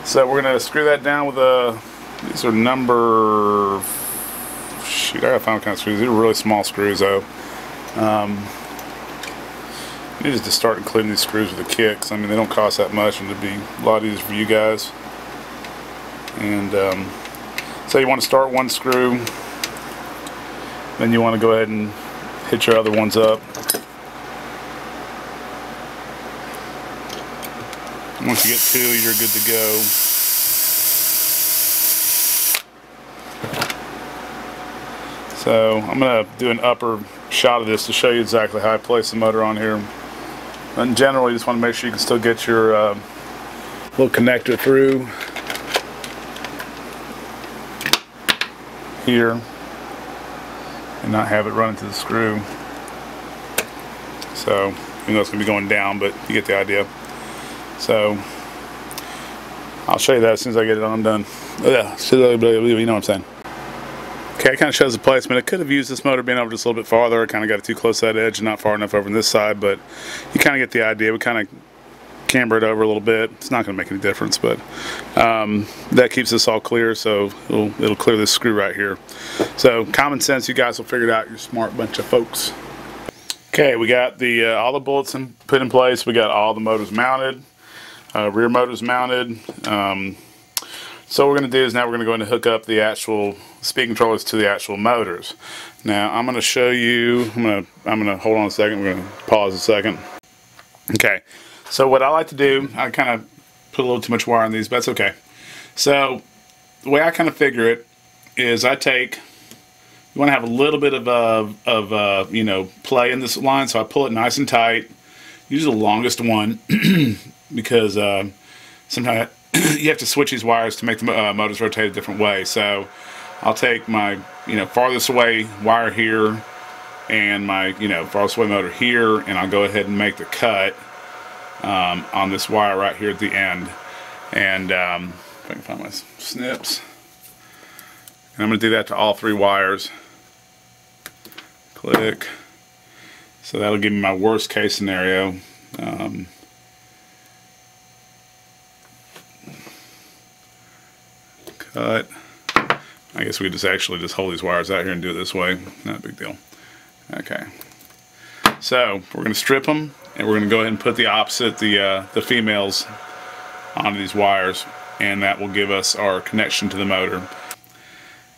so we're gonna screw that down with a, these are number, shoot, I gotta find what kind of screws. These are really small screws though. Needed to start including these screws with the kicks. I mean, they don't cost that much, and it'd be a lot easier for you guys. And so you want to start one screw, then you want to go ahead and hit your other ones up. Once you get two, you're good to go. So I'm going to do an upper shot of this to show you exactly how I place the motor on here. In general, you just want to make sure you can still get your little connector through here and not have it run into the screw. So, even though it's going to be going down, but you get the idea. So, I'll show you that as soon as I get it undone. Yeah, you know what I'm saying. Okay, it kind of shows the placement. It could have used this motor being over just a little bit farther. I kind of got it too close to that edge and not far enough over on this side, but you kind of get the idea. We kind of camber it over a little bit. It's not going to make any difference, but that keeps this all clear, so it'll clear this screw right here. So common sense, you guys will figure it out. You're a smart bunch of folks. Okay, we got the all the bullets put in place. We got all the motors mounted, rear motors mounted. So what we're going to do is now we're going to go in and hook up the actual speed controllers to the actual motors. Now I'm going to show you. I'm going to hold on a second. We're going to pause a second. Okay. So what I like to do, I kind of put a little too much wire on these, but that's okay. So the way I kind of figure it is I take. You want to have a little bit of you know, play in this line, so I pull it nice and tight. Use the longest one because sometimes you have to switch these wires to make the motors rotate a different way. So I'll take my, you know, farthest away wire here and my, you know, farthest away motor here, and I'll go ahead and make the cut on this wire right here at the end. And if I can find my snips, and I'm going to do that to all three wires. Click. So that'll give me my worst case scenario. Cut. I guess we could just actually just hold these wires out here and do it this way. Not a big deal. Okay. So we're going to strip them, and we're going to go ahead and put the opposite, the females, onto these wires, and that will give us our connection to the motor.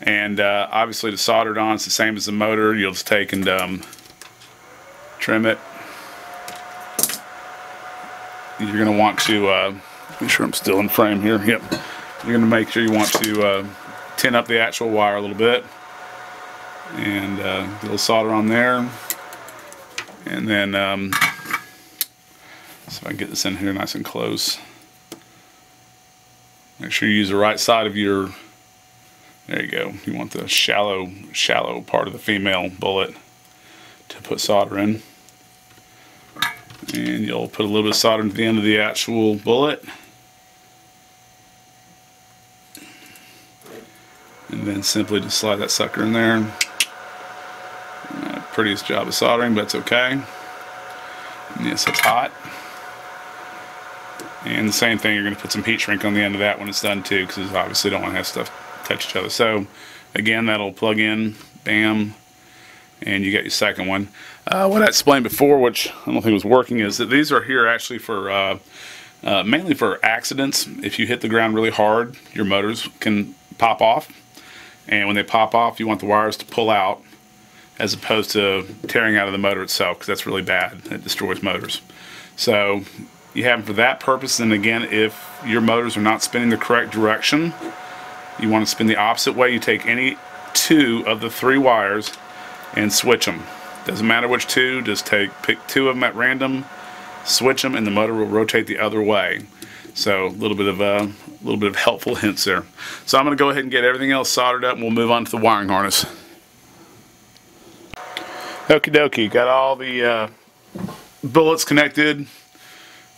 And obviously to solder it on, it's the same as the motor. You'll just take and trim it. You're going to want to make sure I'm still in frame here. Yep. You're going to make sure you want to tin up the actual wire a little bit, and get a little solder on there. And then so I can get this in here nice and close. Make sure you use the right side of your. There you go. You want the shallow part of the female bullet to put solder in. And you'll put a little bit of solder into the end of the actual bullet. And then simply just slide that sucker in there. Prettiest job of soldering, but it's okay. And yes, it's hot. And the same thing, you're going to put some heat shrink on the end of that when it's done too, because obviously don't want to have stuff touch each other. So again, that'll plug in, bam, and you got your second one. What I explained before, which I don't think was working, is that these are here actually for mainly for accidents. If you hit the ground really hard, your motors can pop off, and when they pop off, you want the wires to pull out as opposed to tearing out of the motor itself, because that's really bad. It destroys motors. So you have them for that purpose. And again, if your motors are not spinning the correct direction, you want to spin the opposite way. You take any two of the three wires and switch them. Doesn't matter which two, just pick two of them at random, switch them, and the motor will rotate the other way. So a little bit of helpful hints there. So I'm going to go ahead and get everything else soldered up, and we'll move on to the wiring harness. Okie dokie, got all the bullets connected,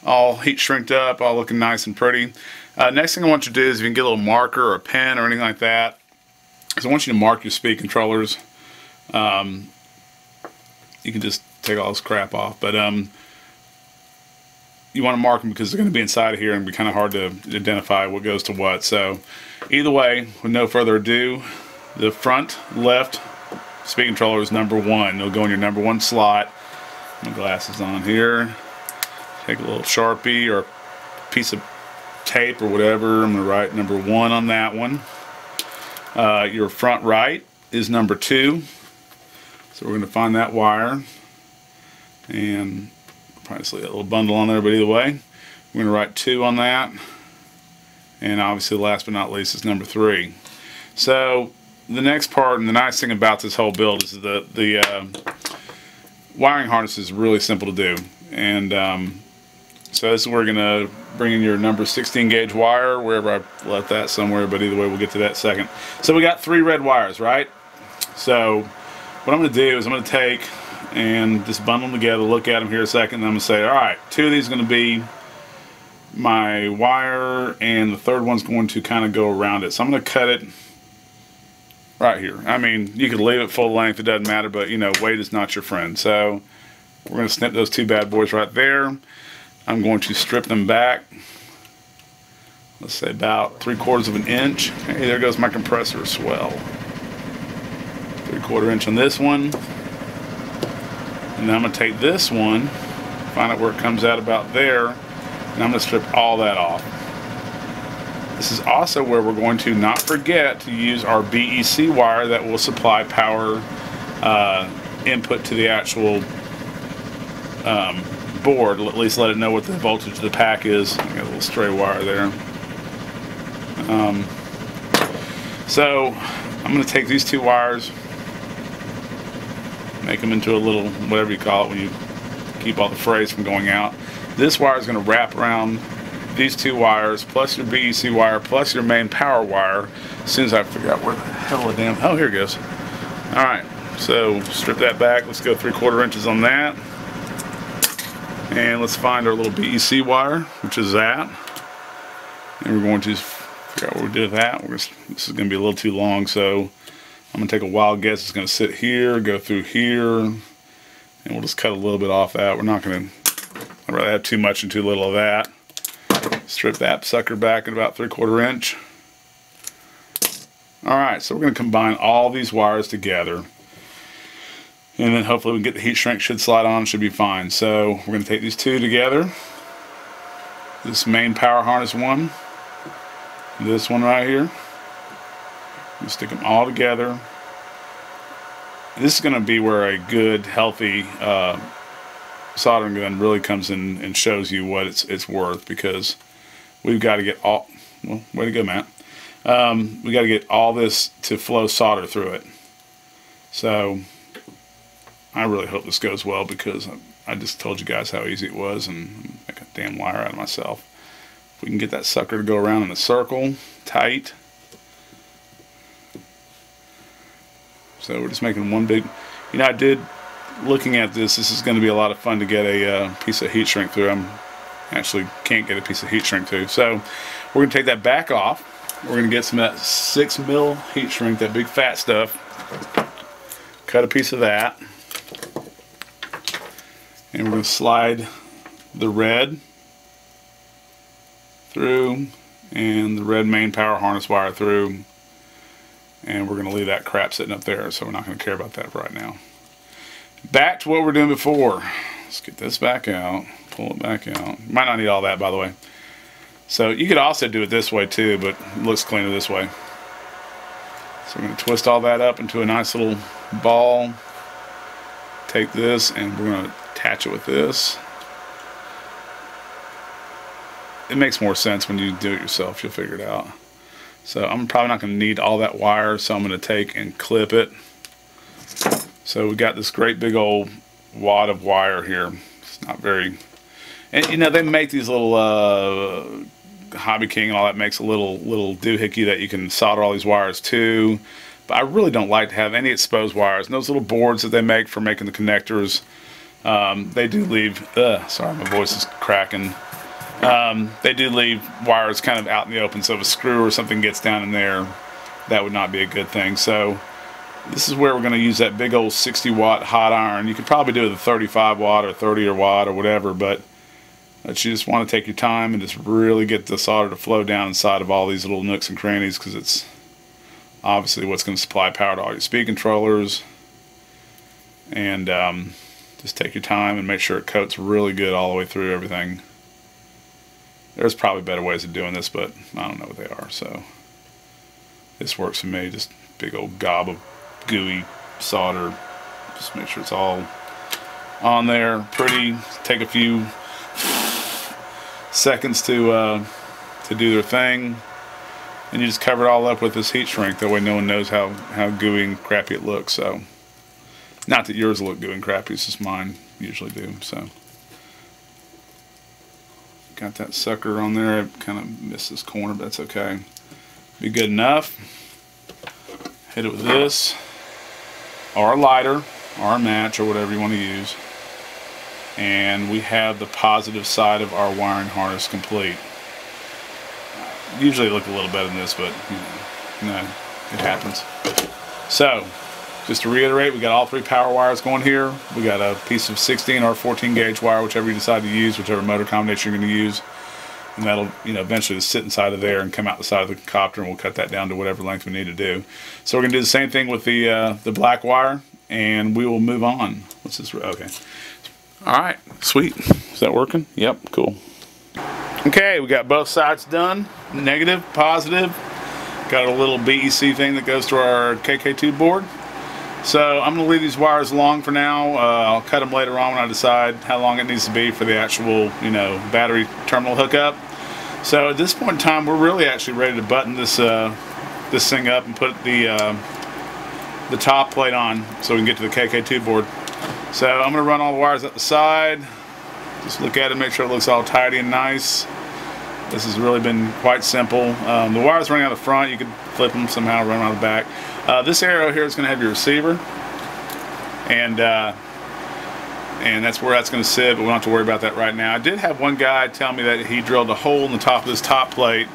all heat shrinked up, all looking nice and pretty. Next thing I want you to do is if you can get a little marker or a pen or anything like that, because I want you to mark your speed controllers. You can just take all this crap off, but you want to mark them because they're going to be inside of here and be kind of hard to identify what goes to what. So either way, with no further ado, the front left speed controller is number 1. It'll go in your number 1 slot. My glasses on here. Take a little Sharpie or a piece of tape or whatever. I'm going to write number 1 on that one. Your front right is number 2. So we're going to find that wire. And probably see a little bundle on there, but either way, we're going to write 2 on that. And obviously, last but not least, is number 3. So the next part, and the nice thing about this whole build, is the wiring harness is really simple to do. And so this is where we're going to bring in your number 16 gauge wire, wherever I left that somewhere, but either way, we'll get to that second. So we got 3 red wires, right? So what I'm going to do is I'm going to take and just bundle them together, look at them here a second, and I'm going to say, alright, 2 of these are going to be my wire, and the third one's going to kind of go around it. So I'm going to cut it right here. I mean, you could leave it full length, it doesn't matter, but you know, weight is not your friend. So we're going to snip those 2 bad boys right there. I'm going to strip them back, let's say about 3/4 of an inch. Hey, there goes my compressor as well. 3/4 inch on this one. And then I'm going to take this one, find out where it comes out about there, and I'm going to strip all that off. This is also where we're going to not forget to use our BEC wire that will supply power input to the actual board, at least let it know what the voltage of the pack is. I got a little stray wire there. So I'm going to take these 2 wires, make them into a little, whatever you call it when you keep all the frays from going out. This wire is going to wrap around these 2 wires, plus your BEC wire, plus your main power wire, as soon as I figure out where the hell the damn, oh, here it goes. Alright, so strip that back. Let's go 3/4 inches on that. And let's find our little BEC wire, which is that. And we're going to figure out what we did with that. This is going to be a little too long, so I'm going to take a wild guess. It's going to sit here, go through here, and we'll just cut a little bit off that. We're not going to, I'd rather have too much and too little of that. Strip that sucker back at about 3/4 inch. Alright, so we're going to combine all these wires together. And then hopefully we can get the heat shrink, should slide on, should be fine. So we're going to take these 2 together. This main power harness one, this one right here. You stick them all together. This is going to be where a good, healthy soldering gun really comes in and shows you what it's worth, because we've got to get all, well, way to go, Matt. We got to get all this to flow solder through it. So I really hope this goes well, because I just told you guys how easy it was and make a damn liar out of myself. If we can get that sucker to go around in a circle, tight. So we're just making one big, you know, I did, looking at this is going to be a lot of fun to get a piece of heat shrink through. Actually can't get a piece of heat shrink through. So we're going to take that back off. We're going to get some of that 6mm heat shrink, that big fat stuff. Cut a piece of that. And we're going to slide the red through and the red main power harness wire through. And we're going to leave that crap sitting up there, so we're not going to care about that right now. Back to what we were doing before. Let's get this back out, pull it back out. You might not need all that, by the way. So you could also do it this way too, but it looks cleaner this way. So we're going to twist all that up into a nice little ball. Take this and we're going to attach it with this. It makes more sense when you do it yourself. You'll figure it out. So I'm probably not going to need all that wire, so I'm going to take and clip it. So we got this great big old wad of wire here. It's not very, and you know, they make these little Hobby King and all that makes a little doohickey that you can solder all these wires to. But I really don't like to have any exposed wires. And those little boards that they make for making the connectors, they do leave. Sorry, my voice is cracking. They do leave wires kind of out in the open, so if a screw or something gets down in there, that would not be a good thing. So this is where we're going to use that big old 60-watt hot iron. You could probably do it with a 35 watt or 30 watt or whatever, but But you just want to take your time and just really get the solder to flow down inside of all these little nooks and crannies, because it's obviously what's going to supply power to all your speed controllers. And just take your time and make sure it coats really good all the way through everything. There's probably better ways of doing this, but I don't know what they are, so this works for me. Just big old gob of gooey solder. Just make sure it's all on there pretty. Take a few seconds to do their thing, and you just cover it all up with this heat shrink. That way no one knows how gooey and crappy it looks. So, not that yours look gooey and crappy, it's just mine usually do. So, got that sucker on there. I kind of missed this corner, but that's okay. Be good enough. Hit it with this, or a lighter, or a match, or whatever you want to use. And we have the positive side of our wiring harness complete. Usually look a little better than this, but you know, it happens. So, just to reiterate, we got all 3 power wires going here. We got a piece of 16 or 14 gauge wire, whichever you decide to use, whichever motor combination you're going to use. And that'll, eventually sit inside of there and come out the side of the copter, and we'll cut that down to whatever length we need to do. So we're going to do the same thing with the black wire, and we will move on. What's this? Okay. Alright, sweet. Is that working? Yep, cool. Okay, we got both sides done. Negative, positive. Got a little BEC thing that goes to our KK2 board. So I'm going to leave these wires along for now. I'll cut them later on when I decide how long it needs to be for the actual, battery terminal hookup. So at this point in time, we're really actually ready to button this this thing up and put the top plate on so we can get to the KK2 board. So I'm going to run all the wires up the side. Just look at it, make sure it looks all tidy and nice. This has really been quite simple. The wires running out the front, you could flip them somehow, run them out the back. This arrow here is going to have your receiver, and that's where that's going to sit, but we don't have to worry about that right now. I did have one guy tell me that he drilled a hole in the top of this top plate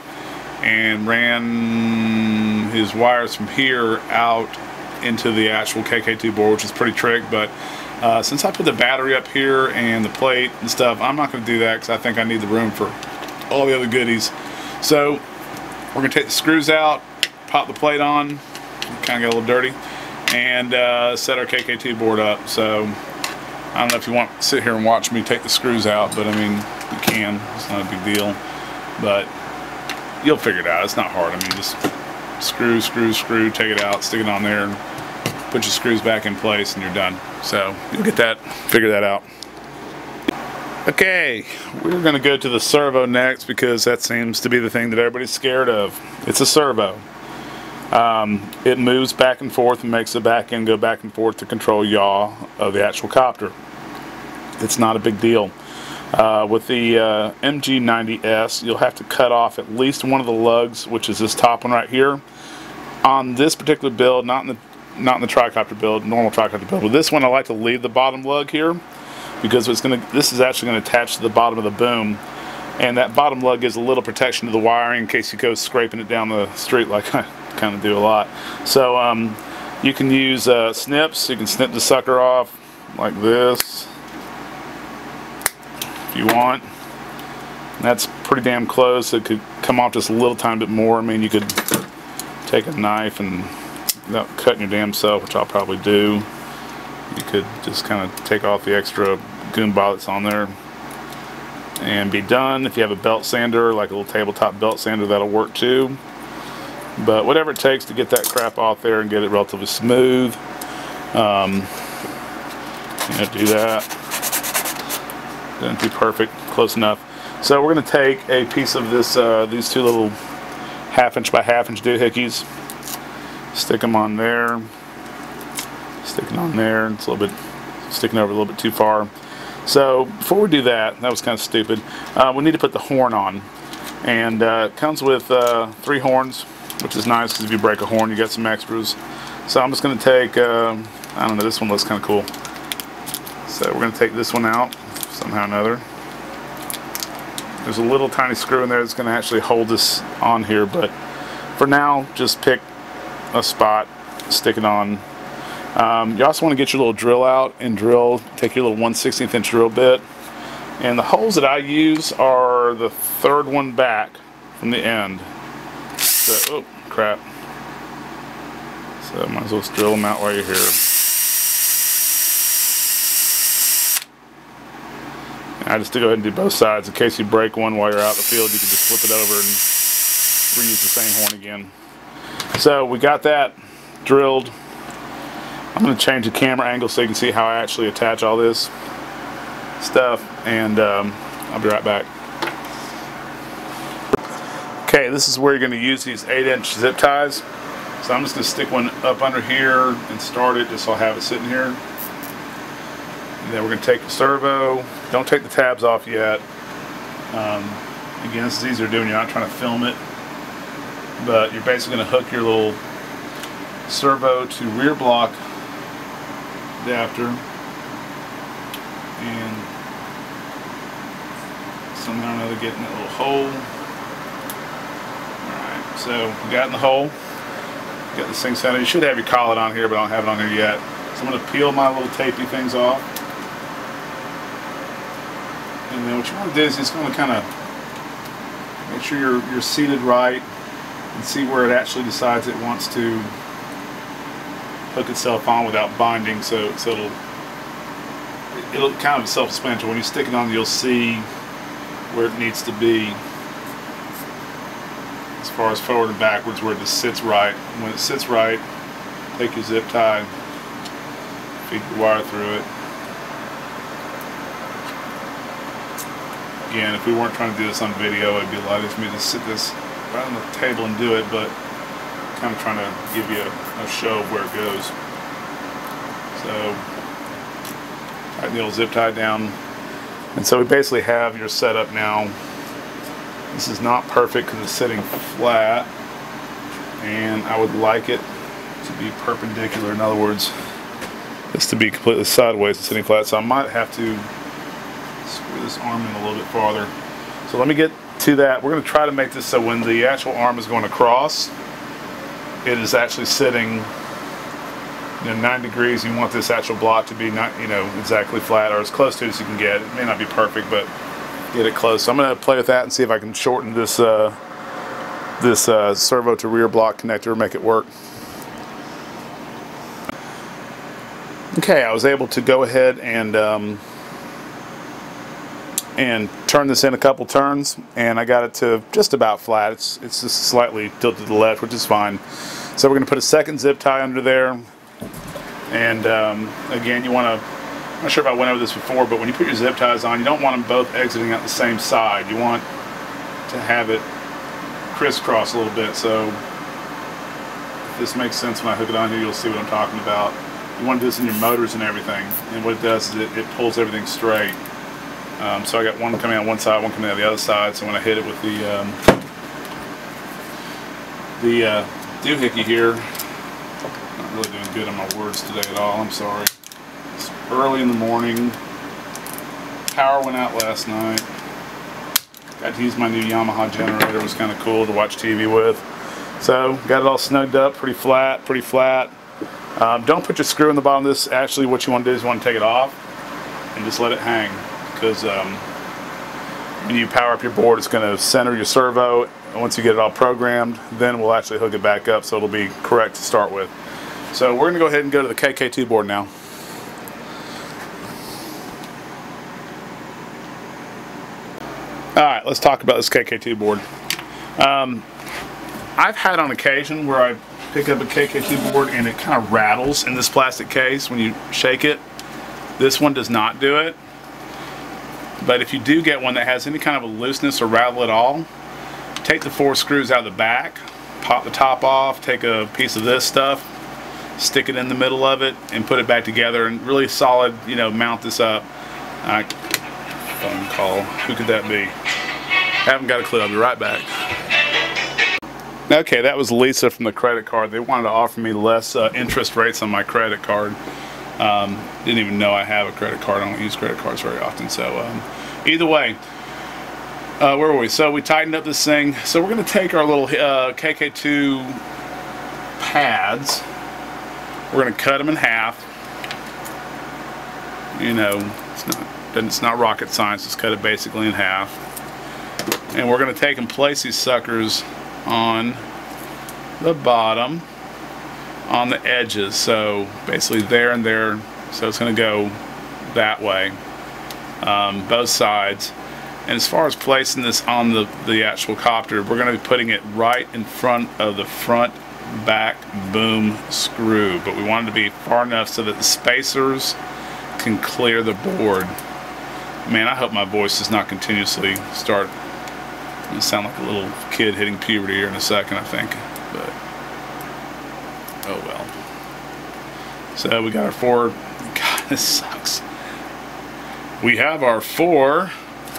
and ran his wires from here out into the actual KK2 board, which is pretty trick, but since I put the battery up here and the plate and stuff, I'm not going to do that because I think I need the room for all the other goodies. So we're going to take the screws out, pop the plate on, kind of got a little dirty, and set our KK2 board up. So I don't know if you want to sit here and watch me take the screws out, but I mean, you can. It's not a big deal, but you'll figure it out. It's not hard. I mean, just screw, take it out, stick it on there, and put your screws back in place, and you're done. So you'll get that, figure that out. Okay, we're going to go to the servo next because that seems to be the thing that everybody's scared of. It's a servo. It moves back and forth and makes the back end go back and forth to control yaw of the actual copter. It's not a big deal. With the MG90S, you'll have to cut off at least one of the lugs, which is this top one right here. On this particular build, not in the tricopter build, normal tricopter build, but this one I like to leave the bottom lug here because this is actually going to attach to the bottom of the boom, and that bottom lug gives a little protection to the wiring in case you go scraping it down the street like I kind of do a lot. So you can use snips. You can snip the sucker off like this if you want. That's pretty damn close. It could come off just a little tiny bit more. I mean, you could take a knife and, without cutting your damn self, which I'll probably do, you could just kind of take off the extra Goomba that's on there and be done. If you have a belt sander, like a little tabletop belt sander, that'll work too. But whatever it takes to get that crap off there and get it relatively smooth, do that. Doesn't be perfect, close enough. So we're going to take a piece of this, these two little 1/2 inch by 1/2 inch doohickeys, stick them on there, stick it on there. It's a little bit sticking over a little bit too far. So before we do that, that was kind of stupid. We need to put the horn on, and it comes with 3 horns, which is nice because if you break a horn, you get some extras. So I'm just going to take, I don't know, this one looks kind of cool. So we're going to take this one out somehow or another. There's a little tiny screw in there that's going to actually hold this on here, but for now, just pick a spot, stick it on. You also want to get your little drill out and drill, take your little 1/16 inch drill bit And the holes that I use are the third one back from the end. So, oh crap. So I might as well just drill them out while you're here. And I just go ahead and do both sides in case you break one while you're out in the field. You can just flip it over and reuse the same horn again. So we got that drilled. I'm going to change the camera angle so you can see how I actually attach all this stuff, and I'll be right back. Okay, this is where you're going to use these 8-inch zip ties. So I'm just going to stick one up under here and start it just so I'll have it sitting here. And then we're going to take the servo. Don't take the tabs off yet. Again, this is easier doing. You're not trying to film it, but you're basically going to hook your little servo to rear block adapter, and somehow or another get in that little hole. Alright, so we got in the hole, got this thing set up. You should have your collet on here, but I don't have it on here yet. So I'm going to peel my little tapey things off, and then what you want to do is just going to kind of make sure you're seated right and see where it actually decides it wants to hook itself on without binding, so it'll kind of self-explanatory. When you stick it on, you'll see where it needs to be as far as forward and backwards, where it just sits right. And when it sits right, take your zip tie, feed your wire through it. Again, if we weren't trying to do this on video, it'd be a lot easier for me to sit this right on the table and do it, but kind of trying to give you a show of where it goes. So tighten the old zip tie down, and so we basically have your setup now. This is not perfect because it's sitting flat, and I would like it to be perpendicular. In other words, this to be completely sideways and sitting flat. So I might have to screw this arm in a little bit farther. So let me get to that. We're going to try to make this so when the actual arm is going across, it is actually sitting 9 degrees. You want this actual block to be not, exactly flat, or as close to it as you can get. It may not be perfect, but get it close. So I'm going to play with that and see if I can shorten this servo to rear block connector, make it work. Okay, I was able to go ahead and turn this in a couple turns, and I got it to just about flat. It's just slightly tilted to the left, which is fine. So we're going to put a second zip tie under there, and again, you want to, I'm not sure if I went over this before, but when you put your zip ties on, you don't want them both exiting out the same side. You want to have it crisscross a little bit. So if this makes sense when I hook it on here, you'll see what I'm talking about. You want to do this in your motors and everything, and what it does is it pulls everything straight. So I got one coming out one side, one coming out the other side. So when I hit it with the doohickey here, not really doing good on my words today at all. I'm sorry. It's early in the morning. Power went out last night. Got to use my new Yamaha generator. It was kind of cool to watch TV with. So got it all snugged up, pretty flat, pretty flat. Don't put your screw in the bottom of this. Actually, what you want to do is you want to take it off and just let it hang, because when you power up your board, it's going to center your servo. And once you get it all programmed, then we'll actually hook it back up so it'll be correct to start with. So we're going to go ahead and go to the KK2 board now. Alright, let's talk about this KK2 board. I've had on occasion where I pick up a KK2 board and it kind of rattles in this plastic case when you shake it. This one does not do it. But if you do get one that has any kind of a looseness or rattle at all, take the 4 screws out of the back, pop the top off, take a piece of this stuff, stick it in the middle of it, and put it back together, and really solid, mount this up. Phone call. Who could that be? Haven't got a clue. I'll be right back. Okay, that was Lisa from the credit card. They wanted to offer me less interest rates on my credit card. Didn't even know I have a credit card. I don't use credit cards very often. So either way, where were we? So we tightened up this thing. So we're going to take our little KK2 pads. We're going to cut them in half. It's not and it's not rocket science, just cut it basically in half. And we're going to take and place these suckers on the bottom, on the edges, so basically there and there. So it's going to go that way, both sides. And as far as placing this on the actual copter, we're going to be putting it right in front of the front back boom screw, but we want it to be far enough so that the spacers can clear the board. Man, I hope my voice does not continuously start. I sound like a little kid hitting puberty here in a second, I think, but oh well. So we got our 4, God, this sucks. We have our 4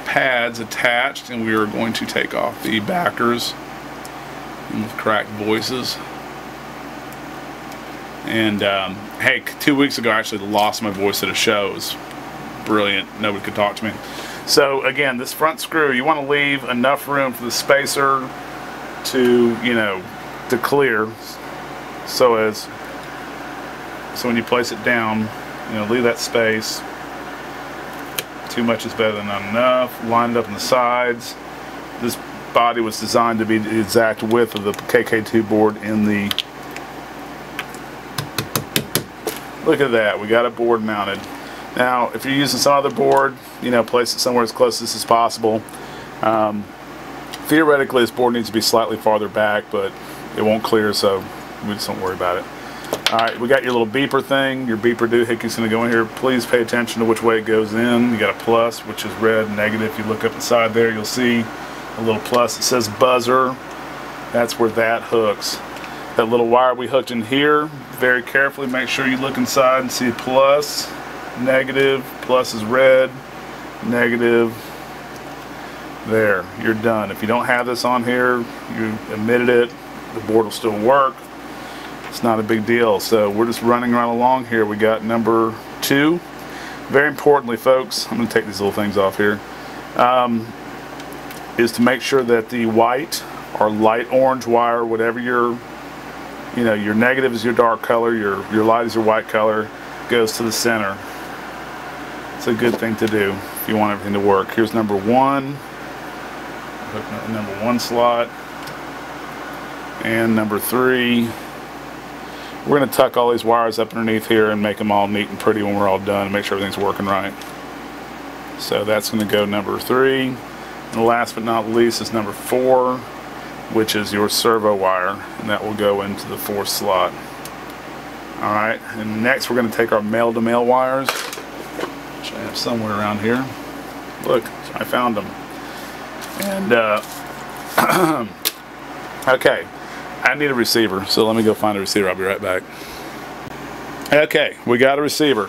pads attached, and we are going to take off the backers with cracked voices. And hey, 2 weeks ago I actually lost my voice at a show. It was brilliant. Nobody could talk to me. So again, this front screw, you want to leave enough room for the spacer to, you know, to clear, so when you place it down, you know, leave that space. Too much is better than not enough. Line it up on the sides. This body was designed to be the exact width of the KK2 board in the... Look at that, we got a board mounted. Now, if you're using some other board, you know, place it somewhere as close to this as possible. Theoretically, this board needs to be slightly farther back, but it won't clear, so we just don't worry about it. Alright, we got your little beeper thing. Your beeper doohickey's going to go in here. Please pay attention to which way it goes in. You got a plus, which is red, negative. If you look up inside there, you'll see a little plus. It says buzzer. That's where that hooks. That little wire we hooked in here, very carefully make sure you look inside and see plus, negative, plus is red, negative. There, you're done. If you don't have this on here, you omitted it, the board will still work. It's not a big deal. So we're just running right along here. We got number 2. Very importantly, folks, I'm going to take these little things off here, is to make sure that the white or light orange wire, whatever your negative is your dark color, your light is your white color, goes to the center. It's a good thing to do if you want everything to work. Here's number 1. Hook number 1 slot. And number 3. We're going to tuck all these wires up underneath here and make them all neat and pretty when we're all done and make sure everything's working right. So that's going to go number 3. And last but not least is number 4, which is your servo wire, and that will go into the 4th slot. Alright, and next we're going to take our male-to-male wires, which I have somewhere around here. Look, I found them. And, okay, I need a receiver, so let me go find a receiver. I'll be right back. Okay, we got a receiver.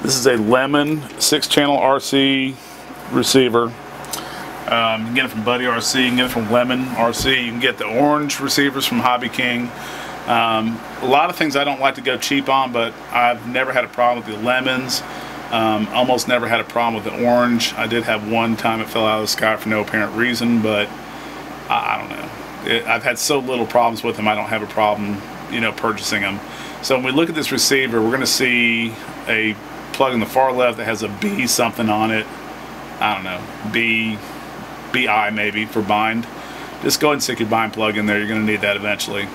This is a Lemon 6-channel RC receiver. You can get it from Buddy RC, you can get it from Lemon RC, you can get the orange receivers from Hobby King. A lot of things I don't like to go cheap on, but I've never had a problem with the lemons. Almost never had a problem with the orange. I did have one time it fell out of the sky for no apparent reason, but I don't know. I've had so little problems with them, I don't have a problem, you know, purchasing them. So when we look at this receiver, we're going to see a plug in the far left that has a B something on it. I don't know, BI maybe for bind. Just go ahead and stick your bind plug in there. You're going to need that eventually.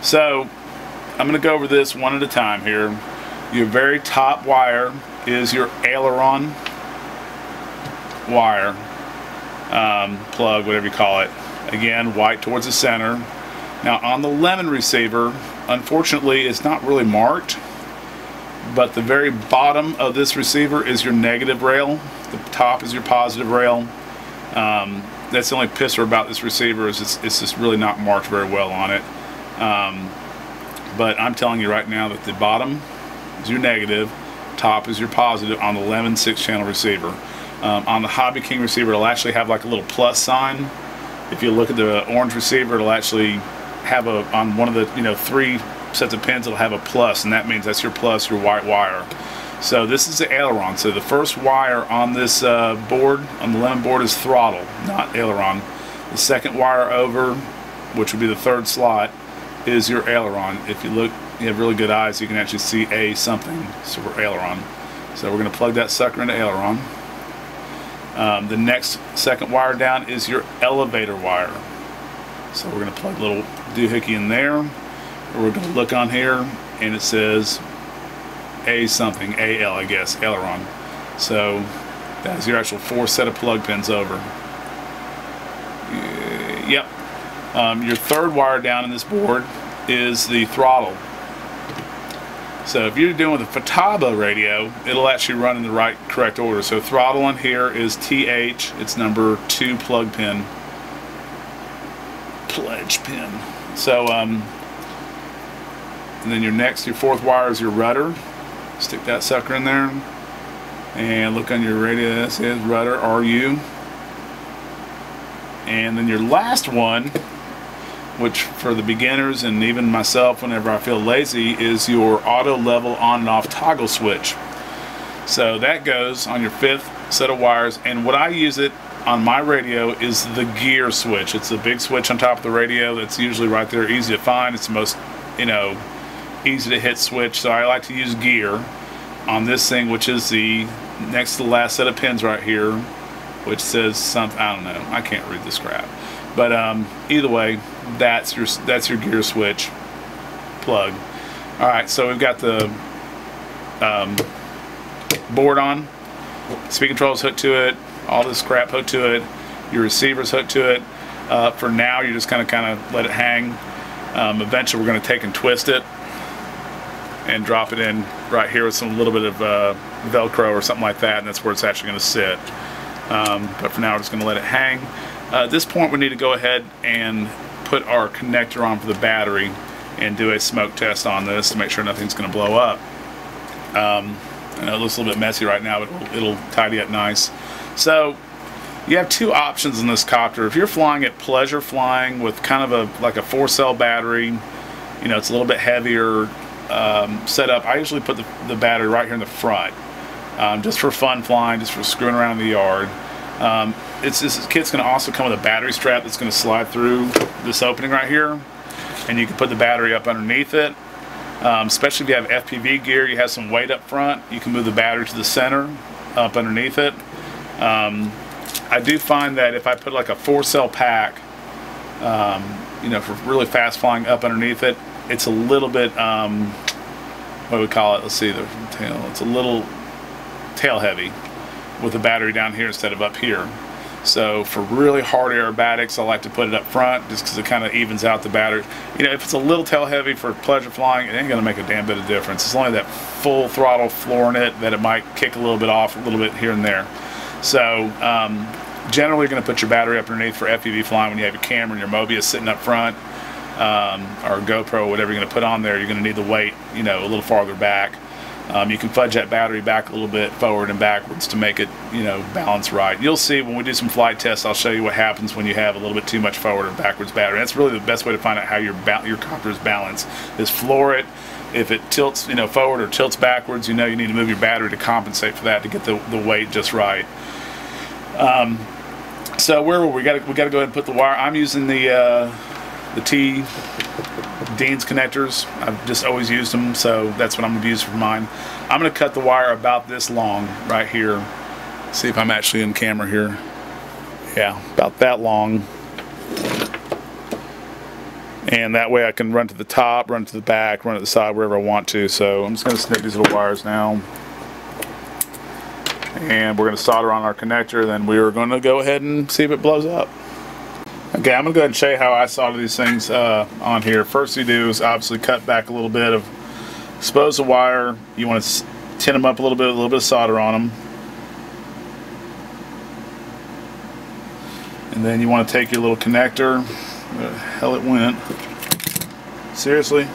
So I'm going to go over this one at a time here. Your very top wire is your aileron wire, plug, whatever you call it. Again, white towards the center. Now on the Lemon receiver, unfortunately it's not really marked, but the very bottom of this receiver is your negative rail. The top is your positive rail. That's the only pisser about this receiver, is it's just really not marked very well on it. But I'm telling you right now that the bottom is your negative, top is your positive on the Lemon 6-channel receiver. On the Hobby King receiver, it'll actually have like a little plus sign. If you look at the orange receiver, it'll actually have on one of the 3 sets of pins, it'll have a plus, and that means that's your plus, your white wire. So this is the aileron. So the first wire on this board, on the Lemon board, is throttle, not aileron. The second wire over, which would be the 3rd slot, is your aileron. If you look, you have really good eyes, you can actually see a something for aileron. So we're going to plug that sucker into aileron. The next second wire down is your elevator wire. So we're going to plug a little doohickey in there. We're going to look on here, and it says A something, AL, I guess, aileron. So that's your actual 4 set of plug pins over. Yep. Your third wire down in this board is the throttle. So if you're doing with a Futaba radio, it'll actually run in the correct order. So throttle on here is TH, it's number 2 plug pin. Pledge pin. So, and then your fourth wire is your rudder. Stick that sucker in there. And look on your radio, that says rudder, RU. And then your last one, which for the beginners and even myself whenever I feel lazy, is your auto level on and off toggle switch. So that goes on your 5th set of wires, and what I use it on my radio is the gear switch. It's a big switch on top of the radio that's usually right there, easy to find. It's the most, easy to hit switch, so I like to use gear on this thing, which is the next to the last set of pins right here, which says something, I don't know, I can't read this crap. But either way, that's your gear switch plug. Alright, so we've got the board on, speed controls hooked to it, all this crap hooked to it, your receiver's hooked to it. For now, you're just kind of let it hang. Eventually, we're going to take and twist it and drop it in right here with some little bit of Velcro or something like that, and that's where it's actually going to sit. But for now, we're just going to let it hang. At this point, we need to go ahead and put our connector on for the battery and do a smoke test on this to make sure nothing's going to blow up. I know it looks a little bit messy right now, but it'll tidy up nice. So you have 2 options in this copter. If you're flying at pleasure flying with kind of like a 4-cell battery, it's a little bit heavier setup. I usually put the battery right here in the front, just for fun flying, just for screwing around in the yard. This kit's going to also come with a battery strap that's going to slide through this opening right here, and you can put the battery up underneath it. Especially if you have FPV gear, you have some weight up front, you can move the battery to the center, up underneath it. I do find that if I put like a 4-cell pack, for really fast flying up underneath it, it's a little bit, what do we call it? Let's see, the tail. It's a little tail heavy with the battery down here instead of up here. So for really hard aerobatics, I like to put it up front just because it kind of evens out the battery. If it's a little tail heavy for pleasure flying, it ain't going to make a damn bit of difference. It's only that full throttle flooring it that it might kick a little bit off, a little bit here and there. So generally, you're going to put your battery up underneath for FPV flying when you have your camera and your Mobius sitting up front, or GoPro, whatever you're going to put on there. You're going to need the weight, a little farther back. You can fudge that battery back a little bit forward and backwards to make it, balance right. You'll see when we do some flight tests, I'll show you what happens when you have a little bit too much forward or backwards battery. That's really the best way to find out how your copter is balanced, is floor it. If it tilts, forward or tilts backwards, you need to move your battery to compensate for that to get the weight just right. So where were we? Got to go ahead and put the wire. I'm using the T Dean's connectors. I've just always used them, so that's what I'm going to use for mine. I'm going to cut the wire about this long right here. See if I'm actually in camera here. Yeah, about that long. And that way I can run to the top, run to the back, run to the side, wherever I want to. So I'm just going to snip these little wires now. And we're going to solder on our connector, then we are going to go ahead and see if it blows up. Okay, I'm going to go ahead and show you how I solder these things on here. First you do is obviously cut back a little bit of, expose the wire. You want to tin them up a little bit of solder on them. And then you want to take your little connector. Where the hell it went? Seriously?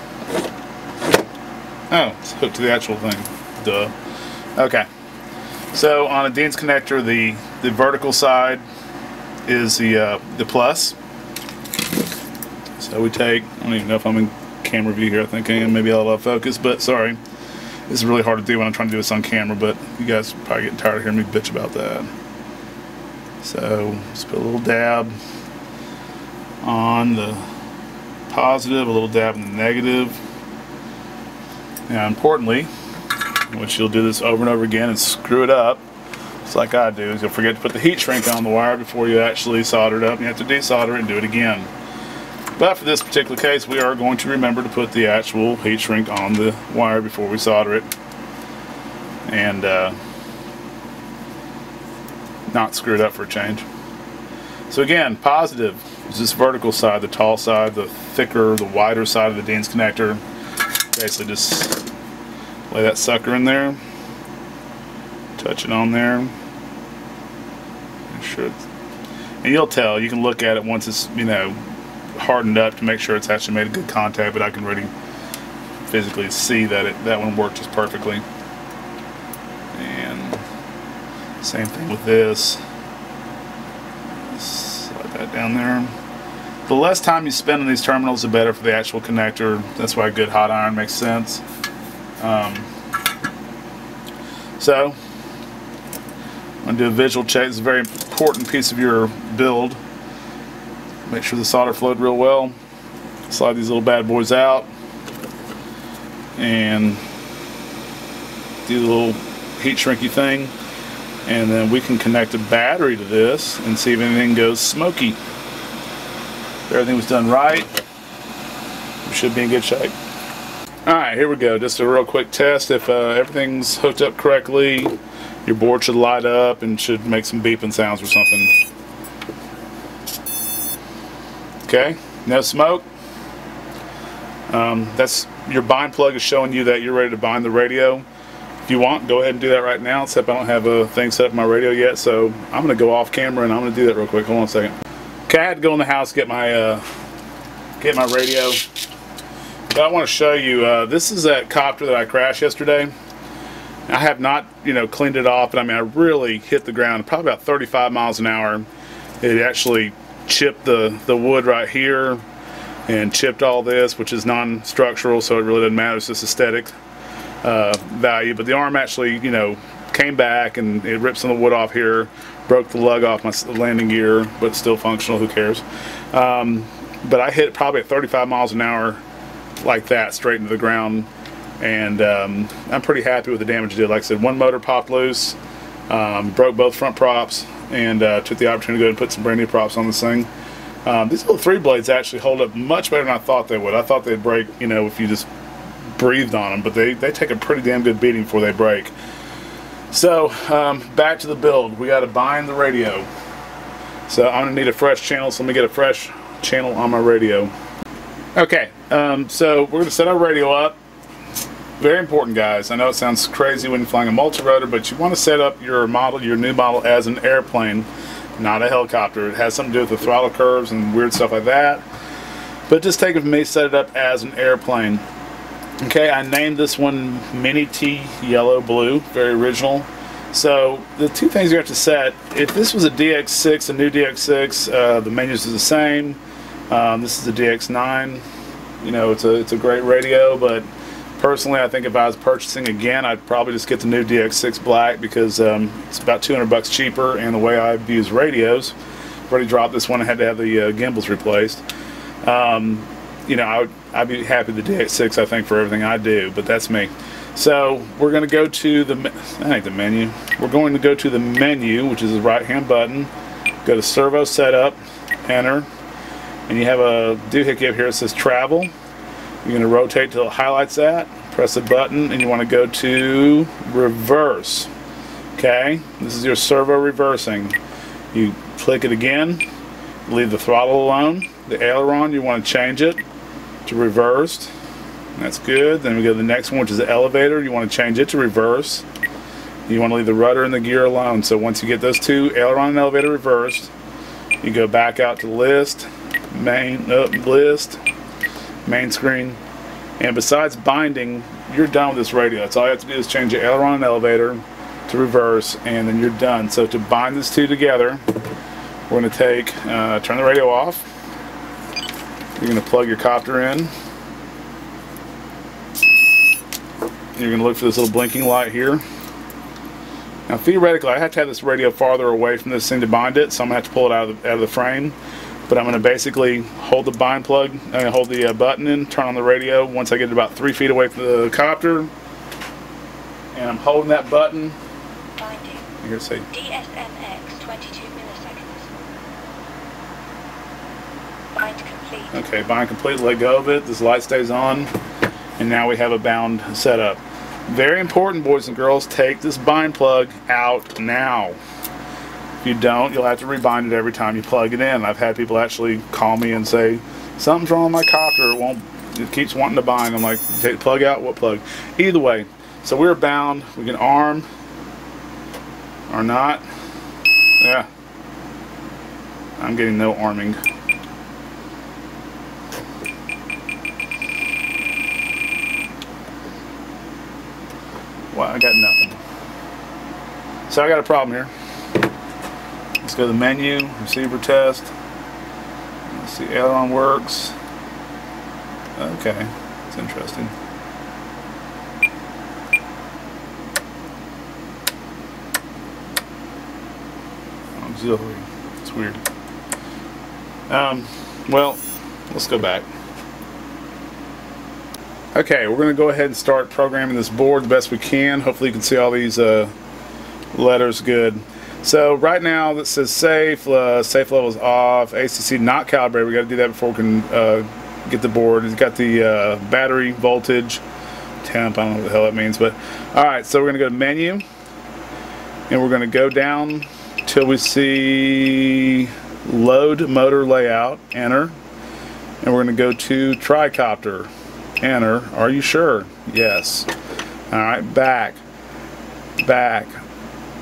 Oh, it's hooked to the actual thing. Duh. Okay. So on a Dean's connector, the vertical side is the plus. So we take, I don't even know if I'm in camera view here, I think I am, maybe I'll out of focus, but sorry. This is really hard to do when I'm trying to do this on camera, but you guys are probably getting tired of hearing me bitch about that. So let's put a little dab on the positive, a little dab in the negative. Now importantly, which you'll do this over and over again and screw it up, It's like I do, is you'll forget to put the heat shrink on the wire before you actually solder it up. You have to desolder it and do it again. But for this particular case, we are going to remember to put the actual heat shrink on the wire before we solder it. And not screw it up for a change. So again, positive is this vertical side, the tall side, the thicker, the wider side of the Dean's connector. Basically just lay that sucker in there, touch it on there, make sure it's, and you'll tell, you can look at it once it's, you know, hardened up to make sure it's actually made a good contact, but I can really physically see that that one worked just perfectly. And same thing with this. Slide that down there. The less time you spend on these terminals, the better for the actual connector. That's why a good hot iron makes sense. So, I'm going to do a visual check. It's a very important piece of your build. Make sure the solder flowed real well. Slide these little bad boys out. And do the little heat shrinky thing. And then we can connect a battery to this and see if anything goes smoky. If everything was done right, we should be in good shape. Alright, here we go. Just a real quick test. If everything's hooked up correctly, your board should light up and should make some beeping sounds or something. Okay, no smoke. That's your bind plug is showing you that you're ready to bind the radio. If you want, go ahead and do that right now, except I don't have a thing set up on my radio yet, so I'm going to go off camera and I'm going to do that real quick. Hold on a second. Okay, I had to go in the house get my radio. But I want to show you, this is that copter that I crashed yesterday. I have not, you know, cleaned it off, but I mean, I really hit the ground probably about 35 miles an hour. It actually chipped the wood right here and chipped all this, which is non-structural, so it really doesn't matter. It's just aesthetic value. But the arm actually, you know, came back and it ripped some of the wood off here, broke the lug off my landing gear, but still functional, who cares. But I hit probably at 35 miles an hour like that, straight into the ground, and I'm pretty happy with the damage it did. Like I said, one motor popped loose, broke both front props, and took the opportunity to go ahead and put some brand new props on this thing. These little 3 blades actually hold up much better than I thought they would. I thought they'd break, you know, if you just breathed on them, but they take a pretty damn good beating before they break. So back to the build. We got to bind the radio. So I'm gonna need a fresh channel, so let me get a fresh channel on my radio. Okay, so we're gonna set our radio up. Very important, guys. I know it sounds crazy when you're flying a multi-rotor, but you want to set up your model, your new model, as an airplane, not a helicopter. It has something to do with the throttle curves and weird stuff like that. But just take it from me, set it up as an airplane. Okay, I named this one Mini T Yellow Blue, very original. So the two things you have to set, if this was a DX6, a new DX6, the menus are the same. This is a DX9. You know, it's a great radio, but personally, I think if I was purchasing again, I'd probably just get the new DX6 Black because it's about $200 cheaper, and the way I use radios, I've already dropped this one. I had to have the gimbals replaced. You know, I'd be happy with the DX6, I think, for everything I do, but that's me. So we're going to go to the menu. We're going to go to the menu, which is the right-hand button. Go to Servo Setup, Enter, and you have a doohickey up here that says Travel. You're going to rotate till it highlights that. Press a button, and you want to go to Reverse. Okay, this is your servo reversing. You click it again. Leave the throttle alone. The aileron, you want to change it to reversed. That's good. Then we go to the next one, which is the elevator. You want to change it to reverse. You want to leave the rudder and the gear alone. So once you get those two, aileron and elevator reversed, you go back out to list, main screen. And besides binding, you're done with this radio. That's all you have to do is change the aileron and elevator to reverse, and then you're done. So to bind these two together, we're going to take, turn the radio off. You're going to plug your copter in. You're going to look for this little blinking light here. Now theoretically, I have to have this radio farther away from this thing to bind it, so I'm going to have to pull it out of the frame. But I'm going to basically hold the bind plug, hold the button in, turn on the radio once I get about 3 feet away from the copter. And I'm holding that button. I hear it say DSMX 22 milliseconds. Bind complete. okay, bind complete, let go of it, this light stays on, and now we have a bound setup. Very important, boys and girls, take this bind plug out now. If you don't, you'll have to rebind it every time you plug it in. I've had people actually call me and say, something's wrong with my copter, it keeps wanting to bind. I'm like, take the plug out, what plug? Either way, so we're bound, we can arm, or not. Yeah, I'm getting no arming. Well, I got nothing. So I got a problem here. Let's go to the menu, receiver test. Let's see, aileron works. Okay, it's interesting. Auxiliary, it's weird. Well, let's go back. Okay, we're going to go ahead and start programming this board the best we can. Hopefully you can see all these letters good. So right now that says safe, safe level is off, ACC not calibrated. We got to do that before we can get the board. It's got the battery voltage, temp, I don't know what the hell that means, but alright, so we're going to go to menu, and we're going to go down till we see load motor layout, enter, and we're going to go to tricopter. Enter. Are you sure? Yes. Alright, back.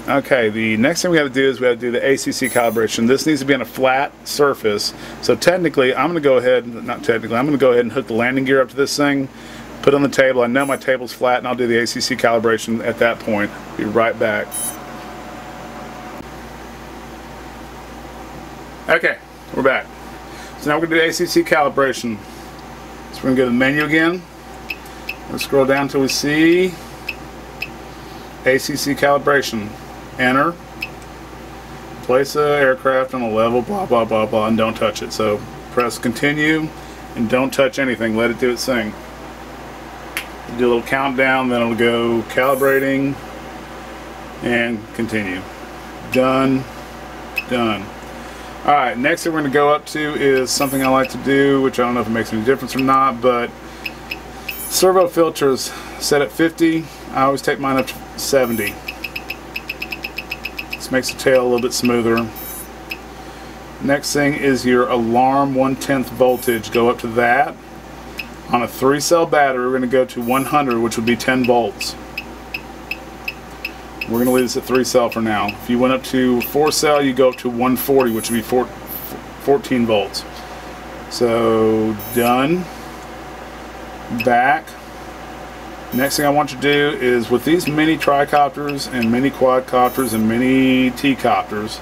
Okay, the next thing we have to do is we have to do the ACC calibration. This needs to be on a flat surface. So technically, I'm going to go ahead, not technically, I'm going to go ahead and hook the landing gear up to this thing, put it on the table. I know my table's flat, and I'll do the ACC calibration at that point. Be right back. Okay, we're back. So now we're going to do ACC calibration. So we're going to go to the menu again. We'll scroll down until we see ACC calibration. Enter. Place the aircraft on a level, blah, blah, blah, blah, and don't touch it. So press continue and don't touch anything. Let it do its thing. Do a little countdown, then it'll go calibrating and continue. Done. Done. Alright, next thing we're going to go up to is something I like to do, which I don't know if it makes any difference or not, but servo filters set at 50. I always take mine up to 70. This makes the tail a little bit smoother. Next thing is your alarm 1/10 voltage. Go up to that. On a 3-cell battery, we're going to go to 100, which would be 10 volts. We're going to leave this at 3-cell for now. If you went up to 4-cell, you go up to 140, which would be 14 volts. So, done. Back. Next thing I want you to do is with these mini tricopters and mini quadcopters and mini T-copters,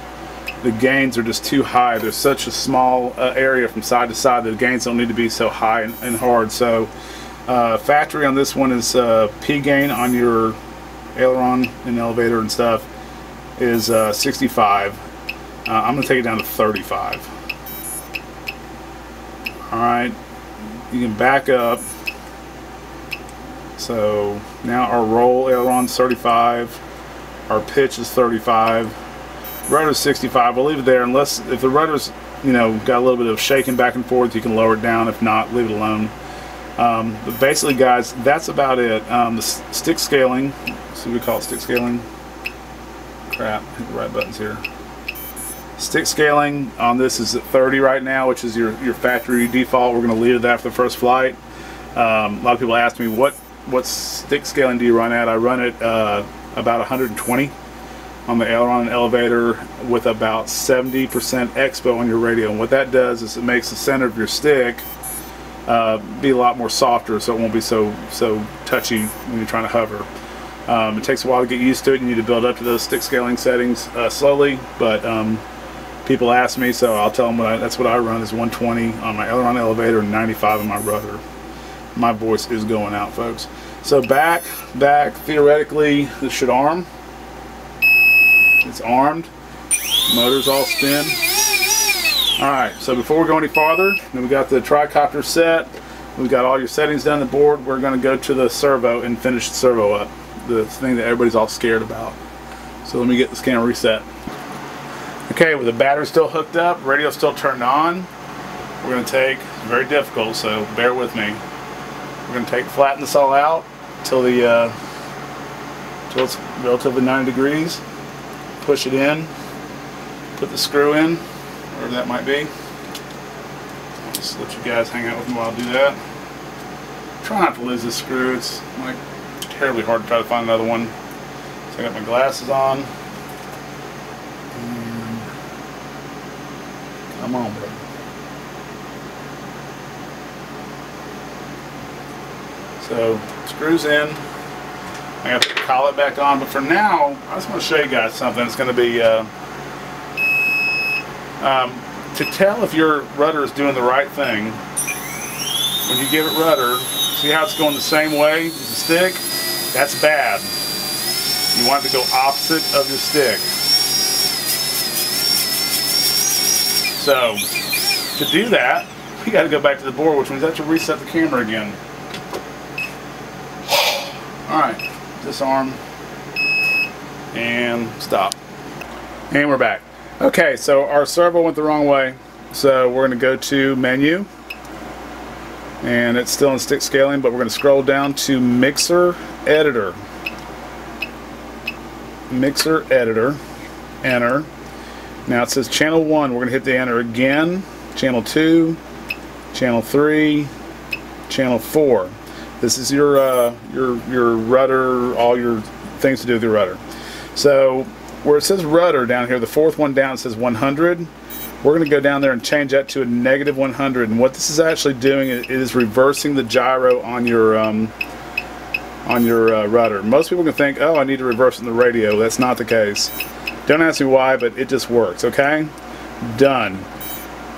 the gains are just too high. There's such a small area from side to side that the gains don't need to be so high and hard. So, factory on this one is P gain on your aileron and elevator and stuff is 65. I'm going to take it down to 35. Alright, you can back up. So now our roll aileron's 35, our pitch is 35, rudder's 65. We'll leave it there unless if the rudder's got a little bit of shaking back and forth, you can lower it down. If not, leave it alone. But basically, guys, that's about it. The stick scaling, so we call it stick scaling. Crap, hit the right buttons here. Stick scaling on this is at 30 right now, which is your factory default. We're going to leave it at that for the first flight. A lot of people ask me, what stick scaling do you run at? I run it about 120 on the aileron and elevator with about 70% expo on your radio. And what that does is it makes the center of your stick be a lot more softer, so it won't be so touchy when you're trying to hover. It takes a while to get used to it. You need to build up to those stick scaling settings slowly, but people ask me, so I'll tell them that's what I run is 120 on my aileron elevator and 95 on my rudder. My voice is going out, folks. So back, theoretically this should arm. It's armed. Motors all spin. Alright, so before we go any farther, then we got the tricopter set. We've got all your settings down the board. We're going to go to the servo and finish the servo up. The thing that everybody's all scared about. So let me get this camera reset. Okay, with the battery still hooked up, radio still turned on, we're going to take, very difficult, so bear with me. We're going to flatten this all out till it's relatively 90 degrees. Push it in, put the screw in, wherever that might be. I'll just let you guys hang out with me while I do that. Try not to lose this screw. It's like terribly hard to try to find another one. So I got my glasses on. And come on, bro. So screws in. I got to collar it back on, but for now, I just want to show you guys something. It's going to be to tell if your rudder is doing the right thing. When you give it rudder, see how it's going the same way as the stick? That's bad. You want it to go opposite of your stick. So, to do that, you got to go back to the board, which means you have to reset the camera again. Alright, disarm, and stop. And we're back. Okay, so our servo went the wrong way, so we're going to go to menu, and it's still in stick scaling, but we're going to scroll down to mixer editor. Mixer editor, enter. Now it says channel 1, we're going to hit the enter again, channel 2, channel 3, channel 4. This is your rudder, all your things to do with your rudder. So where it says rudder down here, the fourth one down, it says 100. We're going to go down there and change that to a negative 100. And what this is actually doing is reversing the gyro on your rudder. Most people can think, oh, I need to reverse it in the radio. That's not the case. Don't ask me why, but it just works. Okay, done.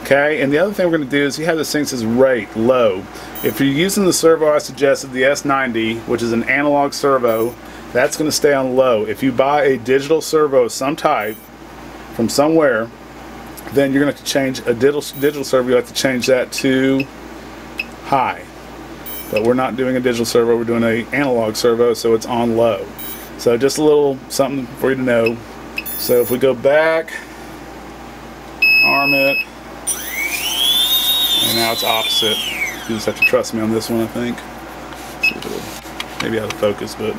Okay, and the other thing we're going to do is you have this thing that says rate low. If you're using the servo I suggested, the S90, which is an analog servo, that's going to stay on low. If you buy a digital servo of some type from somewhere, then you're going to have to change a digital servo. You have to change that to high. But we're not doing a digital servo, we're doing an analog servo, so it's on low. So just a little something for you to know. So if we go back, arm it, and now it's opposite. You just have to trust me on this one, I think. See if it'll maybe out of focus, but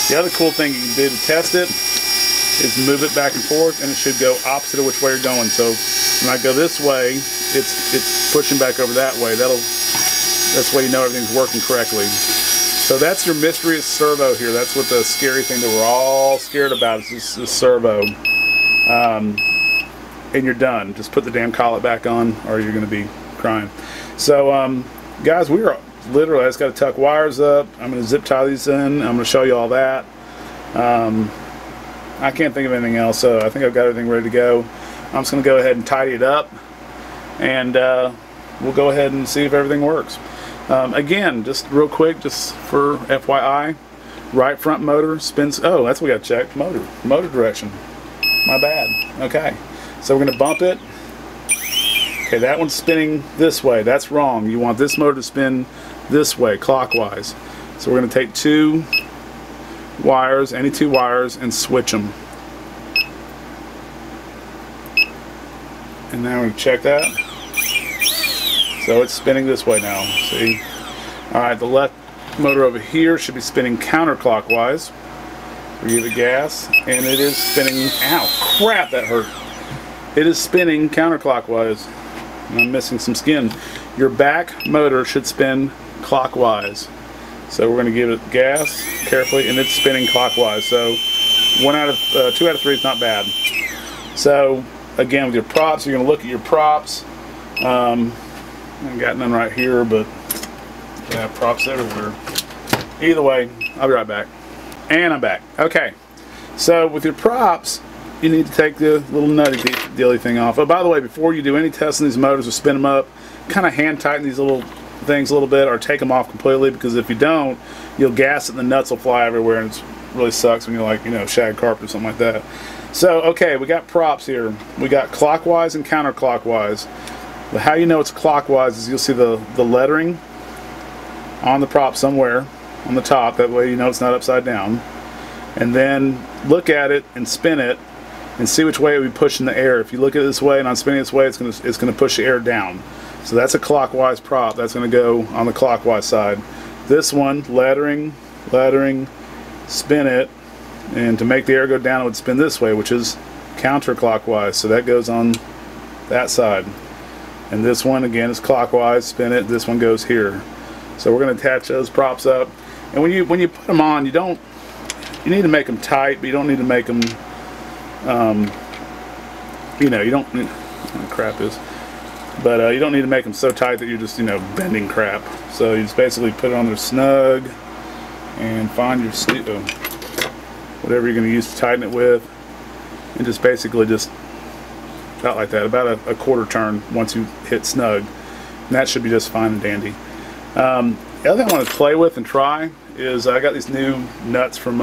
the other cool thing you can do to test it is move it back and forth, and it should go opposite of which way you're going. So when I go this way, it's pushing back over that way. That's why you know everything's working correctly. So that's your mysterious servo here. That's what the scary thing that we're all scared about is this servo. And you're done. Just put the damn collet back on, or you're going to be crying. So, guys, we are literally, I just got to tuck wires up. I'm going to zip tie these in. I'm going to show you all that. I can't think of anything else, so I think I've got everything ready to go. I'm just going to go ahead and tidy it up, and we'll go ahead and see if everything works. Again, just real quick, just for FYI, right front motor spins. Oh, that's what we got to check. Motor direction. My bad. Okay. So we're going to bump it. Okay, that one's spinning this way. That's wrong. You want this motor to spin this way, clockwise. So we're going to take two wires, any two wires, and switch them. And now we're going to check that. So it's spinning this way now. See? Alright, the left motor over here should be spinning counterclockwise. We give it gas, and it is spinning. Ow, crap, that hurt. It is spinning counterclockwise. And I'm missing some skin. Your back motor should spin clockwise. So we're going to give it gas carefully, and it's spinning clockwise. So 2 out of 3 is not bad. So again, with your props, you're going to look at your props. I got none right here, but I have props everywhere. Either way, I'll be right back. And I'm back. Okay. So with your props, you need to take the little nutty dilly thing off. Oh, by the way, before you do any testing these motors or spin them up, kind of hand tighten these little things a little bit, or take them off completely, because if you don't, you'll gas it and the nuts will fly everywhere, and it really sucks when you're like, you know, shag carpet or something like that. So, okay, we got props here. We got clockwise and counterclockwise. But how you know it's clockwise is you'll see the lettering on the prop somewhere. on the top. That way you know it's not upside down. And then look at it and spin it and see which way it would be pushing the air. If you look at it this way and I'm spinning this way, it's gonna push the air down. So that's a clockwise prop. That's gonna go on the clockwise side. This one, lettering, spin it, and to make the air go down, it would spin this way, which is counterclockwise. So that goes on that side. And this one again is clockwise, spin it. This one goes here. So we're going to attach those props up. And when you put them on, you need to make them tight, but you don't need to make them, you know, you don't. Crap is. But you don't need to make them so tight that you're just, you know, bending crap. So you just basically put it on there snug and find your whatever you're going to use to tighten it with, and just basically just about like that, about a quarter turn once you hit snug, and that should be just fine and dandy. The other thing I want to play with and try is I got these new nuts from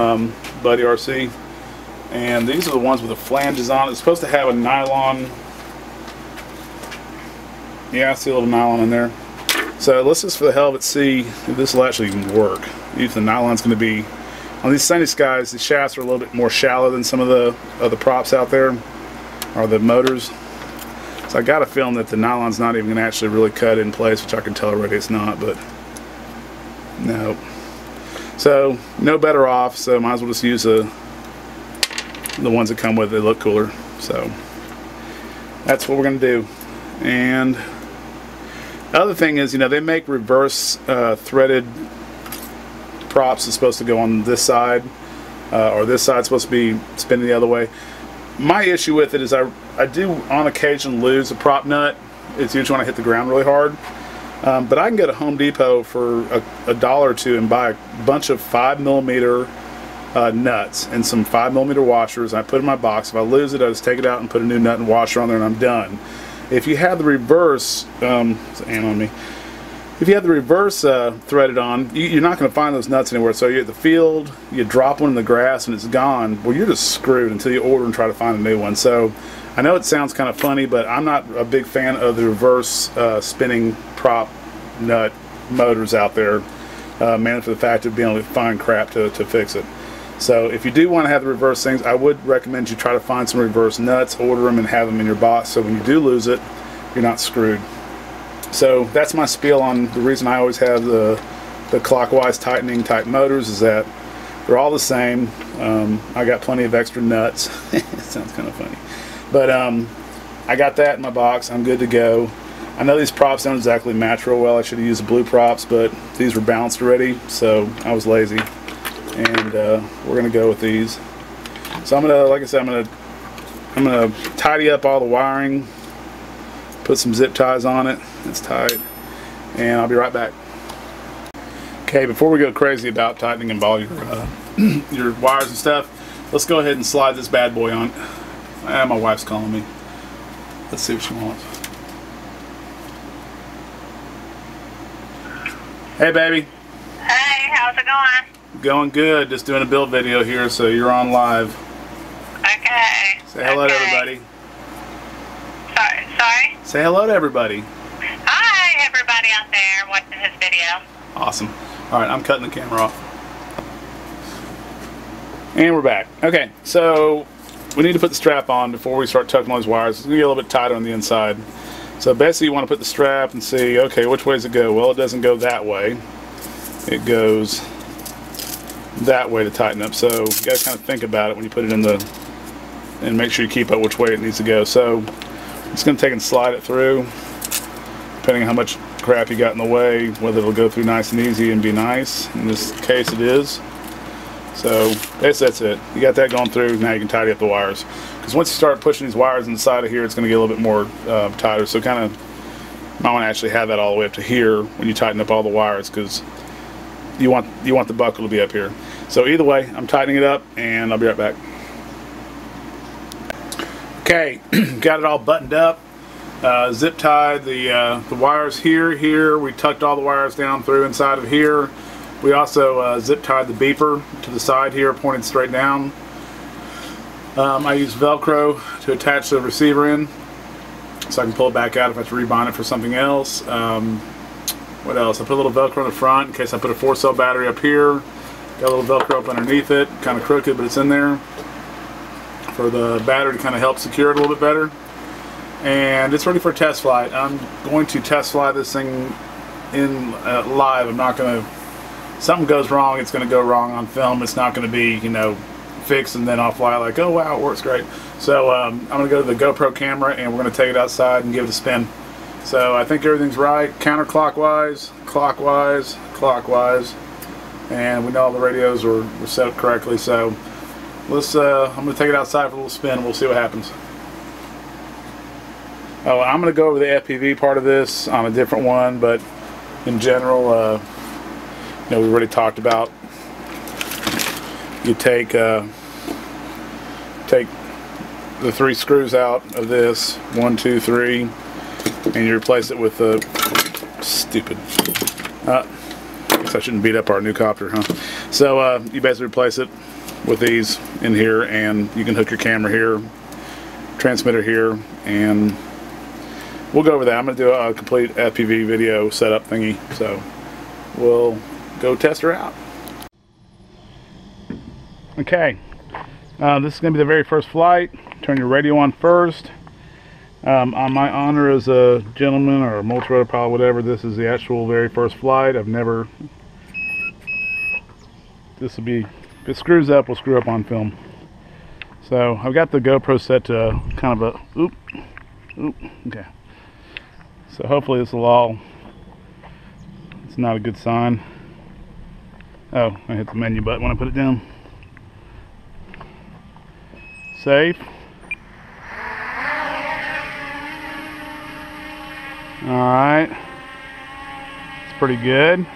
Buddy RC, and these are the ones with the flanges on it. It's supposed to have a nylon. Yeah, I see a little nylon in there. So let's just, for the hell of it, see if this will actually even work. If the nylon's going to be on these Sunnyskys, the shafts are a little bit more shallow than some of the other props out there, or the motors. So I got a feeling that the nylon's not even going to actually really cut in place, which I can tell already it's not, but no. So no better off, so might as well just use the ones that come with it. They look cooler. So that's what we're going to do. And the other thing is, you know, they make reverse threaded props that's supposed to go on this side, or this side's supposed to be spinning the other way. My issue with it is I do on occasion lose a prop nut. It's usually when I hit the ground really hard. But I can go to Home Depot for a dollar or two and buy a bunch of 5mm nuts and some 5mm washers. I put it in my box. If I lose it, I just take it out and put a new nut and washer on there, and I'm done. If you have the reverse, it's an ant on me. If you have the reverse threaded on, you're not going to find those nuts anywhere. So you're at the field, you drop one in the grass and it's gone. Well, you're just screwed until you order and try to find a new one. So I know it sounds kind of funny, but I'm not a big fan of the reverse spinning prop nut motors out there, mainly for the fact of being able to find crap to fix it. So if you do want to have the reverse things, I would recommend you try to find some reverse nuts, order them, and have them in your box, so when you do lose it, you're not screwed. So that's my spiel on the reason I always have the clockwise tightening type motors, is that they're all the same. I got plenty of extra nuts. It sounds kind of funny. But I got that in my box. I'm good to go. I know these props don't exactly match real well. I should have used blue props, but these were balanced already, so I was lazy. And we're gonna go with these. So I'm gonna, like I said, I'm gonna tidy up all the wiring, put some zip ties on it. It's tight, and I'll be right back. Okay, before we go crazy about tightening all your wires and stuff, let's go ahead and slide this bad boy on. My wife's calling me. Let's see what she wants. Hey, baby. Hey, how's it going? Going good. Just doing a build video here, so you're on live. Okay. Say hello to everybody. Sorry? Say hello to everybody. Hi, everybody out there watching this video. Awesome. All right, I'm cutting the camera off. And we're back. Okay, so we need to put the strap on before we start tucking all these wires. It's going to get a little bit tighter on the inside. So basically you want to put the strap and see, okay, which way does it go? Well, it doesn't go that way. It goes that way to tighten up. So you got to kind of think about it when you put it in the, and make sure you keep up which way it needs to go. So it's going to take and slide it through, depending on how much crap you got in the way, whether it'll go through nice and easy and be nice. In this case it is. So basically that's it. You got that going through, now you can tidy up the wires. Because once you start pushing these wires inside of here, it's going to get a little bit more tighter. So kind of, you might want to actually have that all the way up to here when you tighten up all the wires, because you want the buckle to be up here. So either way, I'm tightening it up, and I'll be right back. Okay, got it all buttoned up. Zip tied the wires here. We tucked all the wires down through inside of here. We also zip tied the beeper to the side here, pointed straight down. I use Velcro to attach the receiver in, so I can pull it back out if I have to rebind it for something else. What else? I put a little Velcro in the front in case I put a 4-cell battery up here. Got a little Velcro up underneath it, kind of crooked, but it's in there for the battery to kind of help secure it a little bit better. And it's ready for a test flight. I'm going to test fly this thing in live. I'm not going to, something goes wrong, it's going to go wrong on film. It's not going to be, you know, fixed and then I'll fly like, oh wow, it works great. So I'm going to go to the GoPro camera and we're going to take it outside and give it a spin. So I think everything's right, counterclockwise, clockwise, clockwise. And we know all the radios were set up correctly, so let's I'm going to take it outside for a little spin and we'll see what happens. Oh, I'm going to go over the FPV part of this on a different one, but in general, you know, we already talked about, you take the 3 screws out of this, 1, 2, 3, and you replace it with the stupid, guess I shouldn't beat up our new copter, huh? So you basically replace it with these in here, and you can hook your camera here, transmitter here, and we'll go over that. I'm going to do a complete FPV video setup thingy, so we'll go test her out. Okay, this is going to be the very first flight. Turn your radio on first. On my honor as a gentleman or a multi-rotor pilot, whatever, this is the actual very first flight. I've never, this will be, if it screws up, we'll screw up on film. So I've got the GoPro set to kind of a, okay. So hopefully this will all, it's not a good sign. Oh, I hit the menu button when I put it down. Safe. Alright. It's pretty good.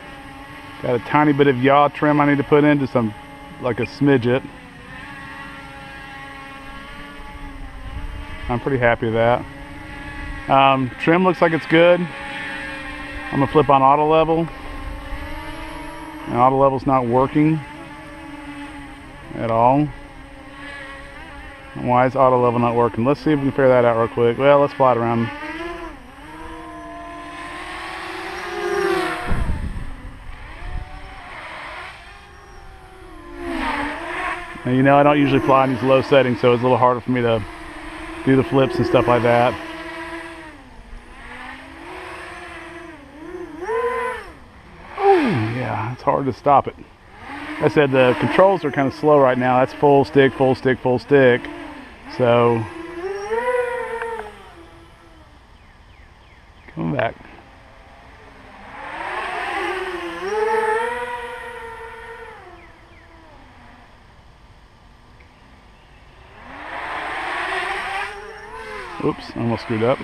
Got a tiny bit of yaw trim I need to put in, just some, like a smidget. I'm pretty happy with that. Trim looks like it's good. I'm going to flip on auto level. And auto level's not working at all. Why is auto level not working? Let's see if we can figure that out real quick. Well, let's fly it around. And you know, I don't usually fly in these low settings, so it's a little harder for me to do the flips and stuff like that. Yeah, it's hard to stop it. Like I said, the controls are kind of slow right now. That's full stick, full stick, full stick. So, coming back. Oops, I almost screwed up.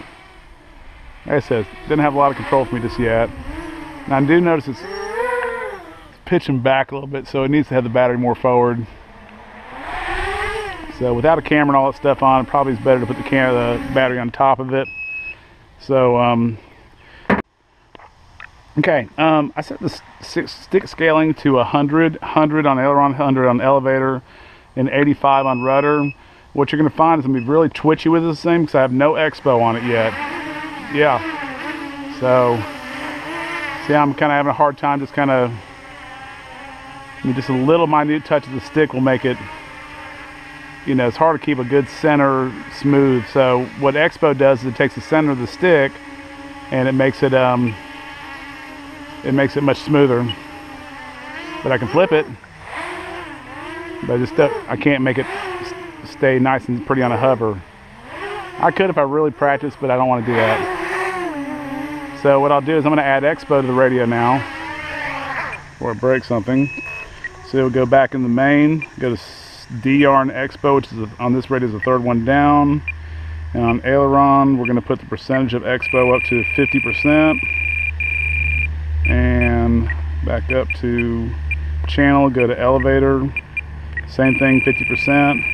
Like I said, didn't have a lot of control for me just yet. Now I do notice it's pitching back a little bit, so it needs to have the battery more forward. So without a camera and all that stuff on, it probably is better to put the battery on top of it. So okay, I set the stick scaling to 100 on aileron, 100 on elevator, and 85 on rudder. What you're going to find is I'm going to be really twitchy with this thing because I have no expo on it yet. Yeah. So, see, I'm kind of having a hard time just kind of, just a little minute touch of the stick will make it, you know, it's hard to keep a good center smooth. So what expo does is it takes the center of the stick and it makes it much smoother. But I can flip it, but I can't make it stay nice and pretty on a hover. I could if I really practiced, but I don't want to do that. So what I'll do is I'm going to add expo to the radio now before it breaks something. So we'll go back in the main, go to DR and expo, which is on this radio is the third one down. And on aileron, we're going to put the percentage of expo up to 50%. And back up to channel, go to elevator, same thing, 50%.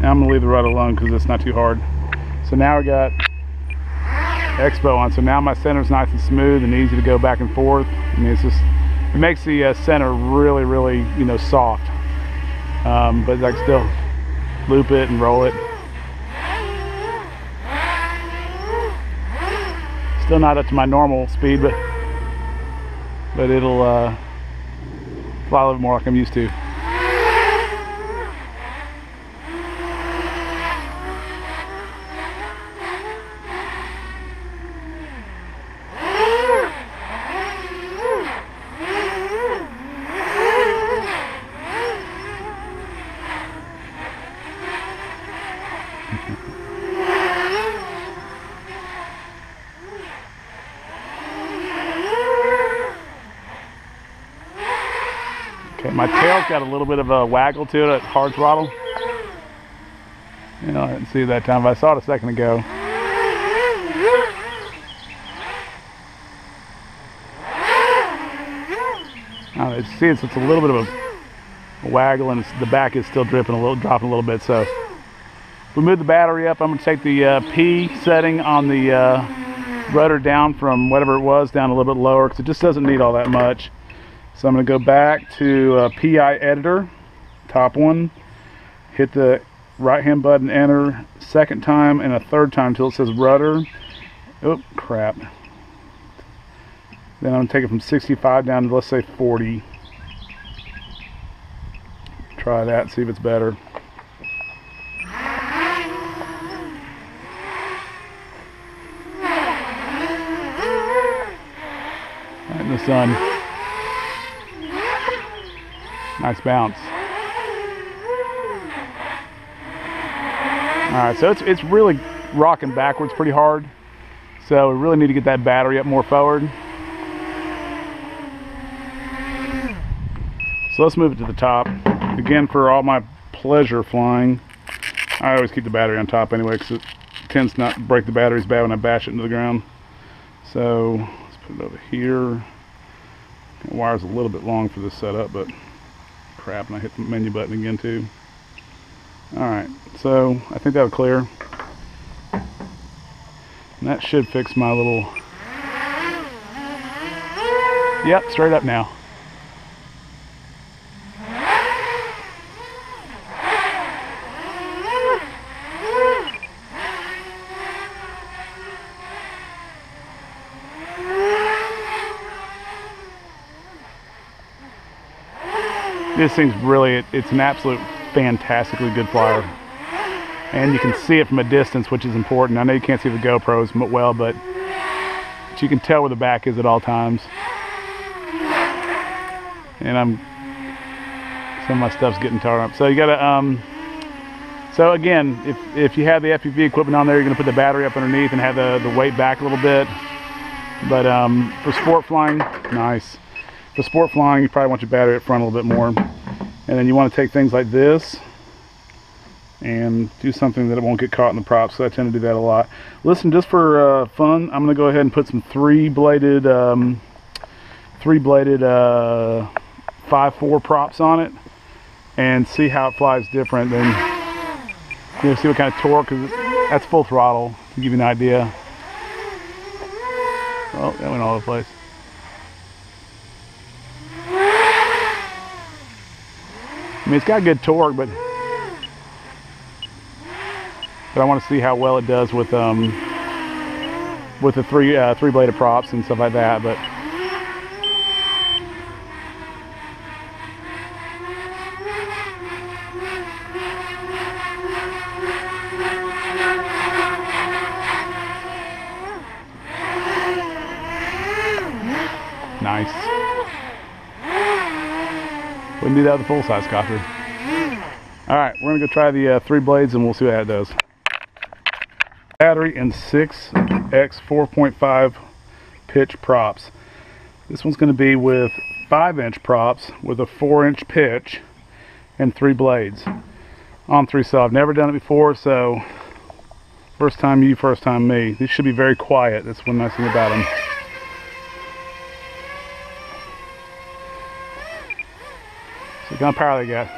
Now I'm going to leave the rudder alone because it's not too hard. So now we got expo on, so now my center's nice and smooth and easy to go back and forth. I mean, it's just, it makes the center really, really, you know, soft. But I can still loop it and roll it. Still not up to my normal speed, but it'll fly a little more like I'm used to. Okay, my tail's got a little bit of a waggle to it at hard throttle. You know, I didn't see it that time, but I saw it a second ago. See, it's a little bit of a waggle, and the back is still dropping a little bit. So, if we move the battery up, I'm going to take the P setting on the rudder down from whatever it was down a little bit lower, because it just doesn't need all that much. So I'm going to go back to PI editor, top one, hit the right hand button, enter, second time and a third time until it says rudder. Oh crap. Then I'm going to take it from 65 down to, let's say, 40. Try that and see if it's better. Right in the sun. Nice bounce. Alright, so it's really rocking backwards pretty hard. So we really need to get that battery up more forward. So let's move it to the top. Again, for all my pleasure flying, I always keep the battery on top anyway, because it tends not to break the batteries bad when I bash it into the ground. So let's put it over here. The wire's a little bit long for this setup, but crap, and I hit the menu button again too. Alright, so I think that'll clear. And that should fix my little... Yep, straight up now. This thing's really, it's an absolute fantastically good flyer. And you can see it from a distance, which is important. I know you can't see the GoPros well, but you can tell where the back is at all times. And some of my stuff's getting torn up. So you gotta, so again, if you have the FPV equipment on there, you're gonna put the battery up underneath and have the weight back a little bit. But for sport flying, nice. For sport flying, you probably want your battery up front a little bit more. And then you want to take things like this and do something that it won't get caught in the props. So I tend to do that a lot. Listen, just for fun, I'm going to go ahead and put some three-bladed 5.4 props on it and see how it flies different. Then you know, see what kind of torque, because that's full throttle to give you an idea. Oh, that went all over the place. I mean, it's got good torque, but I want to see how well it does with the three-bladed props and stuff like that. But nice. Wouldn't do that with a full-size copter. Alright, we're going to go try the 3 blades and we'll see how that does. Battery and 6x 4.5 pitch props. This one's going to be with 5-inch props with a 4-inch pitch and 3 blades on 3 cell. I've never done it before, so first time you, first time me. These should be very quiet. That's one nice thing about them. So what kind of power they got?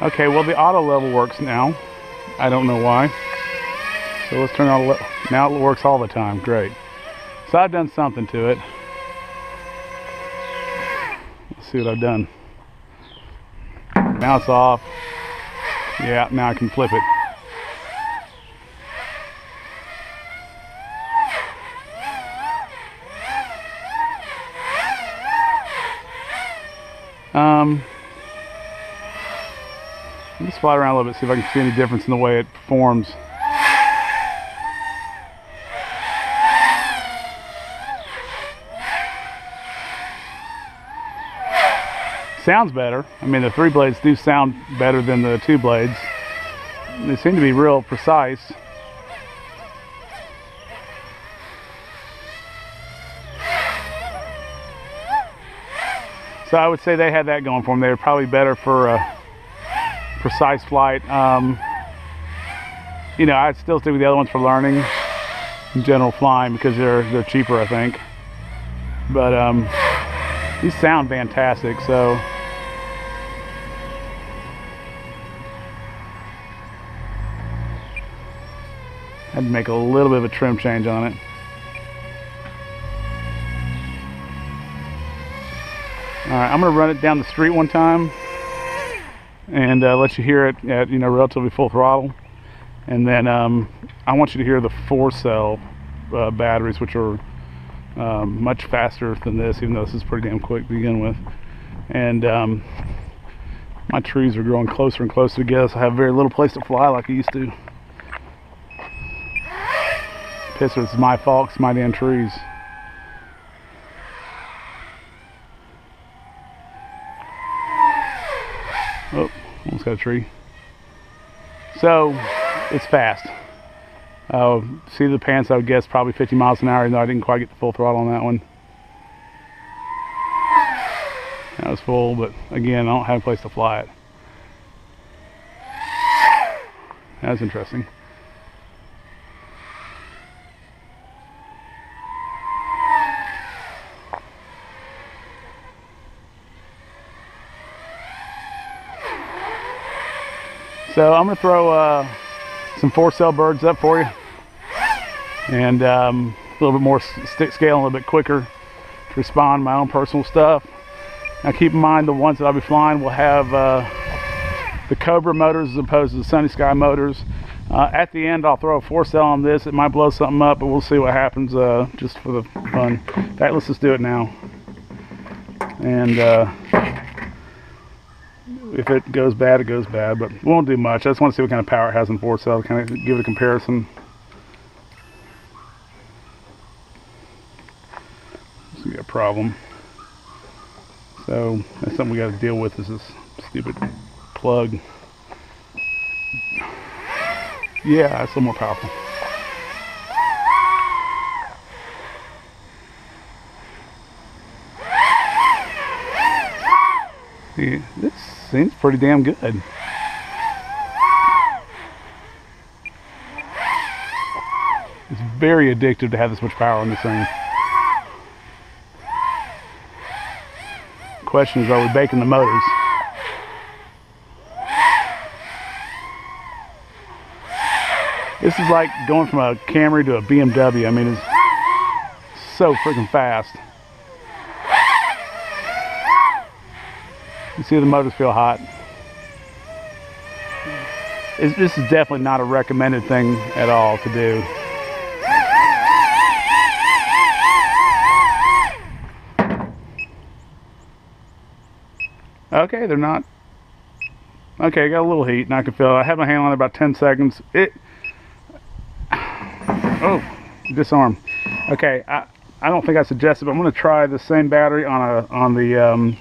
Okay, well the auto level works now. I don't know why. So let's turn on now it works all the time. Great. So I've done something to it. Let's see what I've done. now it's off. Yeah, now I can flip it. Let's fly around a little bit, see if I can see any difference in the way it performs. Sounds better. I mean, the 3 blades do sound better than the 2 blades. They seem to be real precise. So I would say they had that going for them. They were probably better for precise flight. You know, I'd still stick with the other ones for learning and general flying because they're cheaper, I think. But these sound fantastic. So I had to make a little bit of a trim change on it. Alright, I'm going to run it down the street one time and let you hear it at, you know, relatively full throttle. And then I want you to hear the 4-cell batteries, which are much faster than this, even though this is pretty damn quick to begin with. And my trees are growing closer and closer together, so I have very little place to fly like I used to. Pissed, it's my fault, it's my damn trees. Oh, almost got a tree. So, it's fast. See the pants, I would guess probably 50 miles an hour, even though I didn't quite get the full throttle on that one. That was full, but again, I don't have a place to fly it. That's interesting. So I'm going to throw some 4-cell birds up for you, and a little bit more stick scale, a little bit quicker to respond to my own personal stuff. Now keep in mind the ones that I'll be flying will have the Cobra motors as opposed to the Sunnysky motors. At the end I'll throw a 4-cell on this. It might blow something up, but we'll see what happens just for the fun. In fact, let's just do it now. And if it goes bad, it goes bad, but we won't do much. I just want to see what kind of power it has in 4-cell, kind of give it a comparison. This will be a problem. So that's something we got to deal with, is this stupid plug. Yeah, that's a little more powerful. See, this seems pretty damn good. It's very addictive to have this much power on this thing. Question is, are we baking the motors? This is like going from a Camry to a BMW. I mean, it's so freaking fast. You see the motors feel hot. This is definitely not a recommended thing at all to do. Okay, they're not. Okay, I got a little heat and I can feel it. I have my hand on it about 10 seconds. Oh, disarm. Okay, I don't think I suggested, but I'm going to try the same battery on the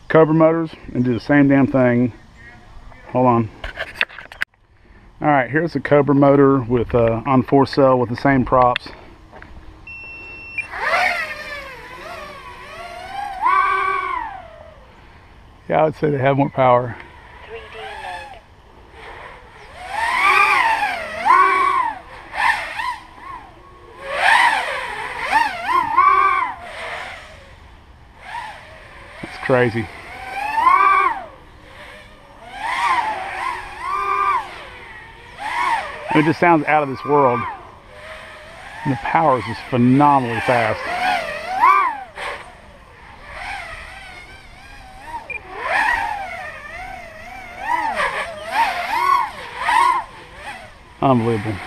Cobra motors and do the same damn thing. Hold on. All right, here's the Cobra motor with on 4-cell with the same props. Yeah, I would say they have more power. 3D mode. That's crazy. It just sounds out of this world. And the power is just phenomenally fast. Unbelievable.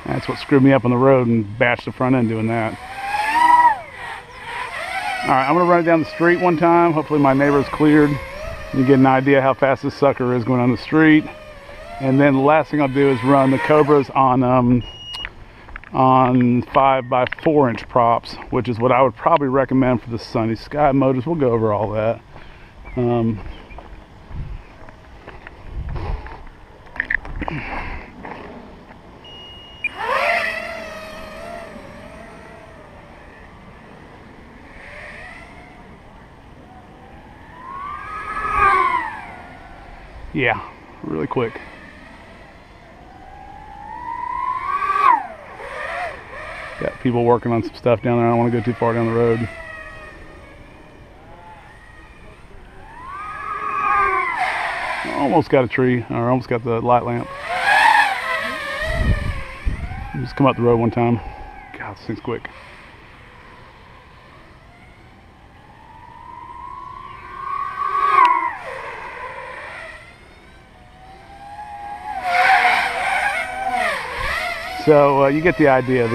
That's what screwed me up on the road and bashed the front end doing that. Alright, I'm going to run it down the street one time. Hopefully my neighbor's cleared. You get an idea how fast this sucker is going on the street. And then the last thing I'll do is run the Cobras on 5x4 inch props, which is what I would probably recommend for the Sunnysky motors. We'll go over all that. Yeah, really quick. Got people working on some stuff down there. I don't want to go too far down the road. Almost got a tree, or almost got the light lamp. Just come up the road one time. God, this thing's quick. So you get the idea.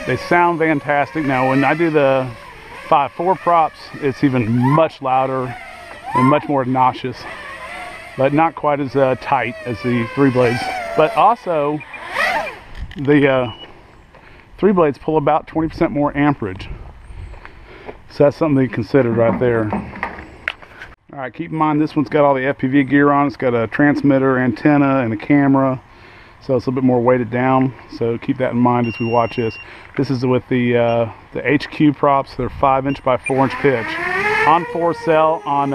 They sound fantastic. Now when I do the 5.4 props, it's even much louder and much more obnoxious, but not quite as tight as the 3 blades. But also the 3 blades pull about 20% more amperage. So that's something to consider right there. All right, keep in mind this one's got all the FPV gear on. It's got a transmitter, antenna, and a camera. So it's a little bit more weighted down, so keep that in mind as we watch this. This is with the HQ props. They're 5" by 4" pitch. On 4 cell, on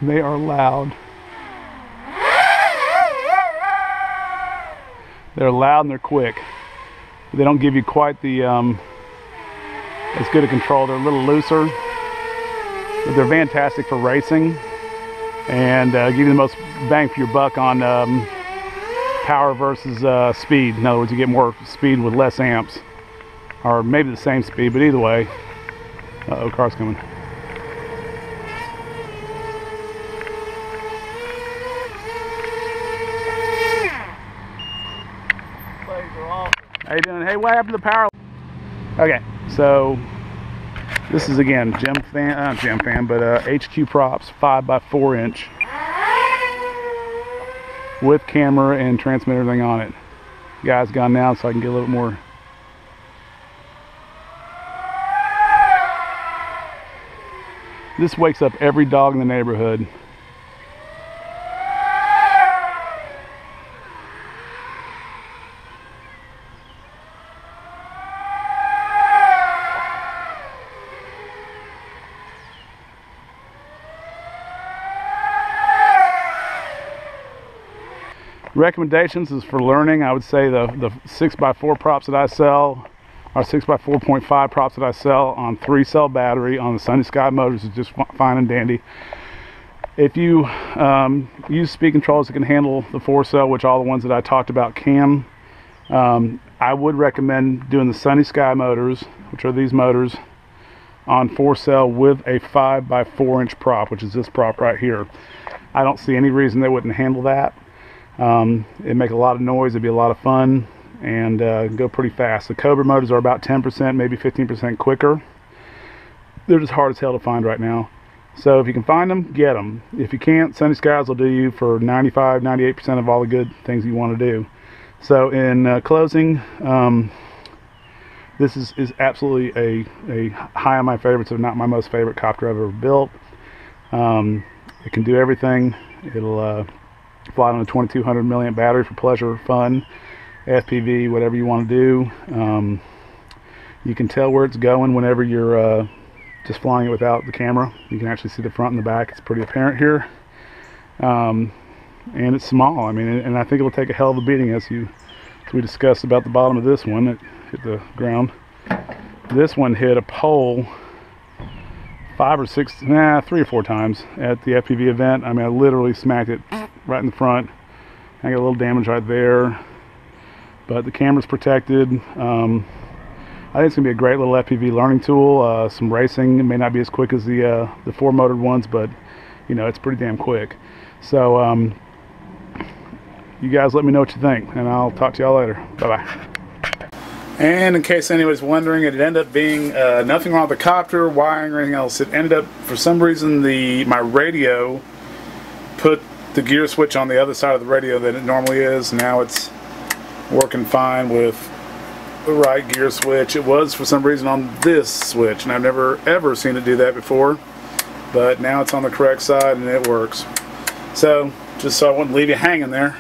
they are loud. They're loud and they're quick. They don't give you quite the as good a control. They're a little looser, but they're fantastic for racing. And give you the most bang for your buck on power versus speed. In other words, you get more speed with less amps, or maybe the same speed, but either way. Uh-oh, car's coming. How you doing? Hey, what happened to the power? Okay, so this is again HQ props, 5x4 inch, with camera and transmitter everything on it. Guy's gone now, so I can get a little bit more. This wakes up every dog in the neighborhood. Recommendations is for learning. I would say the 6x4 props that I sell, or 6x4.5 props that I sell on 3-cell battery on the Sunnysky motors is just fine and dandy. If you use speed controls that can handle the 4-cell, which all the ones that I talked about can, I would recommend doing the Sunnysky motors, which are these motors, on 4-cell with a 5x4 inch prop, which is this prop right here. I don't see any reason they wouldn't handle that. It'd make a lot of noise, it'd be a lot of fun, and go pretty fast. The Cobra motors are about 10%, maybe 15% quicker. They're just hard as hell to find right now. So if you can find them, get them. If you can't, Sunnysky will do you for 95-98% of all the good things you want to do. So in closing, this is absolutely a high on my favorites, if not my most favorite copter I've ever built. It can do everything. It'll fly on a 2200 milliamp battery for pleasure, fun, FPV, whatever you want to do. You can tell where it's going whenever you're just flying it without the camera. You can actually see the front and the back. It's pretty apparent here. And it's small. I mean, and I think it'll take a hell of a beating, as we discussed about the bottom of this one. It hit the ground. This one hit a pole 3 or 4 times at the FPV event. I mean, I literally smacked it right in the front. I got a little damage right there, but the camera's protected. I think it's going to be a great little FPV learning tool. Some racing. It may not be as quick as the 4-motored ones, but you know, it's pretty damn quick. So you guys let me know what you think, and I'll talk to y'all later. Bye-bye. And in case anybody's wondering, it ended up being nothing wrong with the copter, wiring, or anything else. It ended up, for some reason, my radio put the gear switch on the other side of the radio than it normally is. Now it's working fine with the right gear switch. It was, for some reason, on this switch, and I've never ever seen it do that before. But now it's on the correct side, and it works. So, just so I wouldn't leave you hanging there.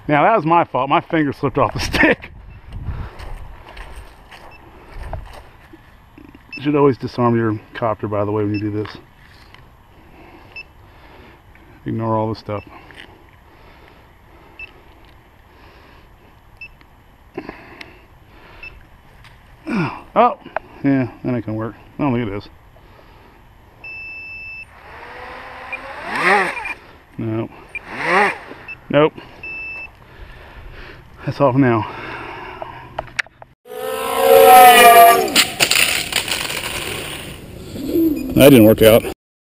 Now that was my fault. My finger slipped off the stick. You should always disarm your copter, by the way, when you do this. Ignore all this stuff. Oh, yeah, that ain't gonna work. I don't think it is. Nope. Nope. That's off now. That didn't work out.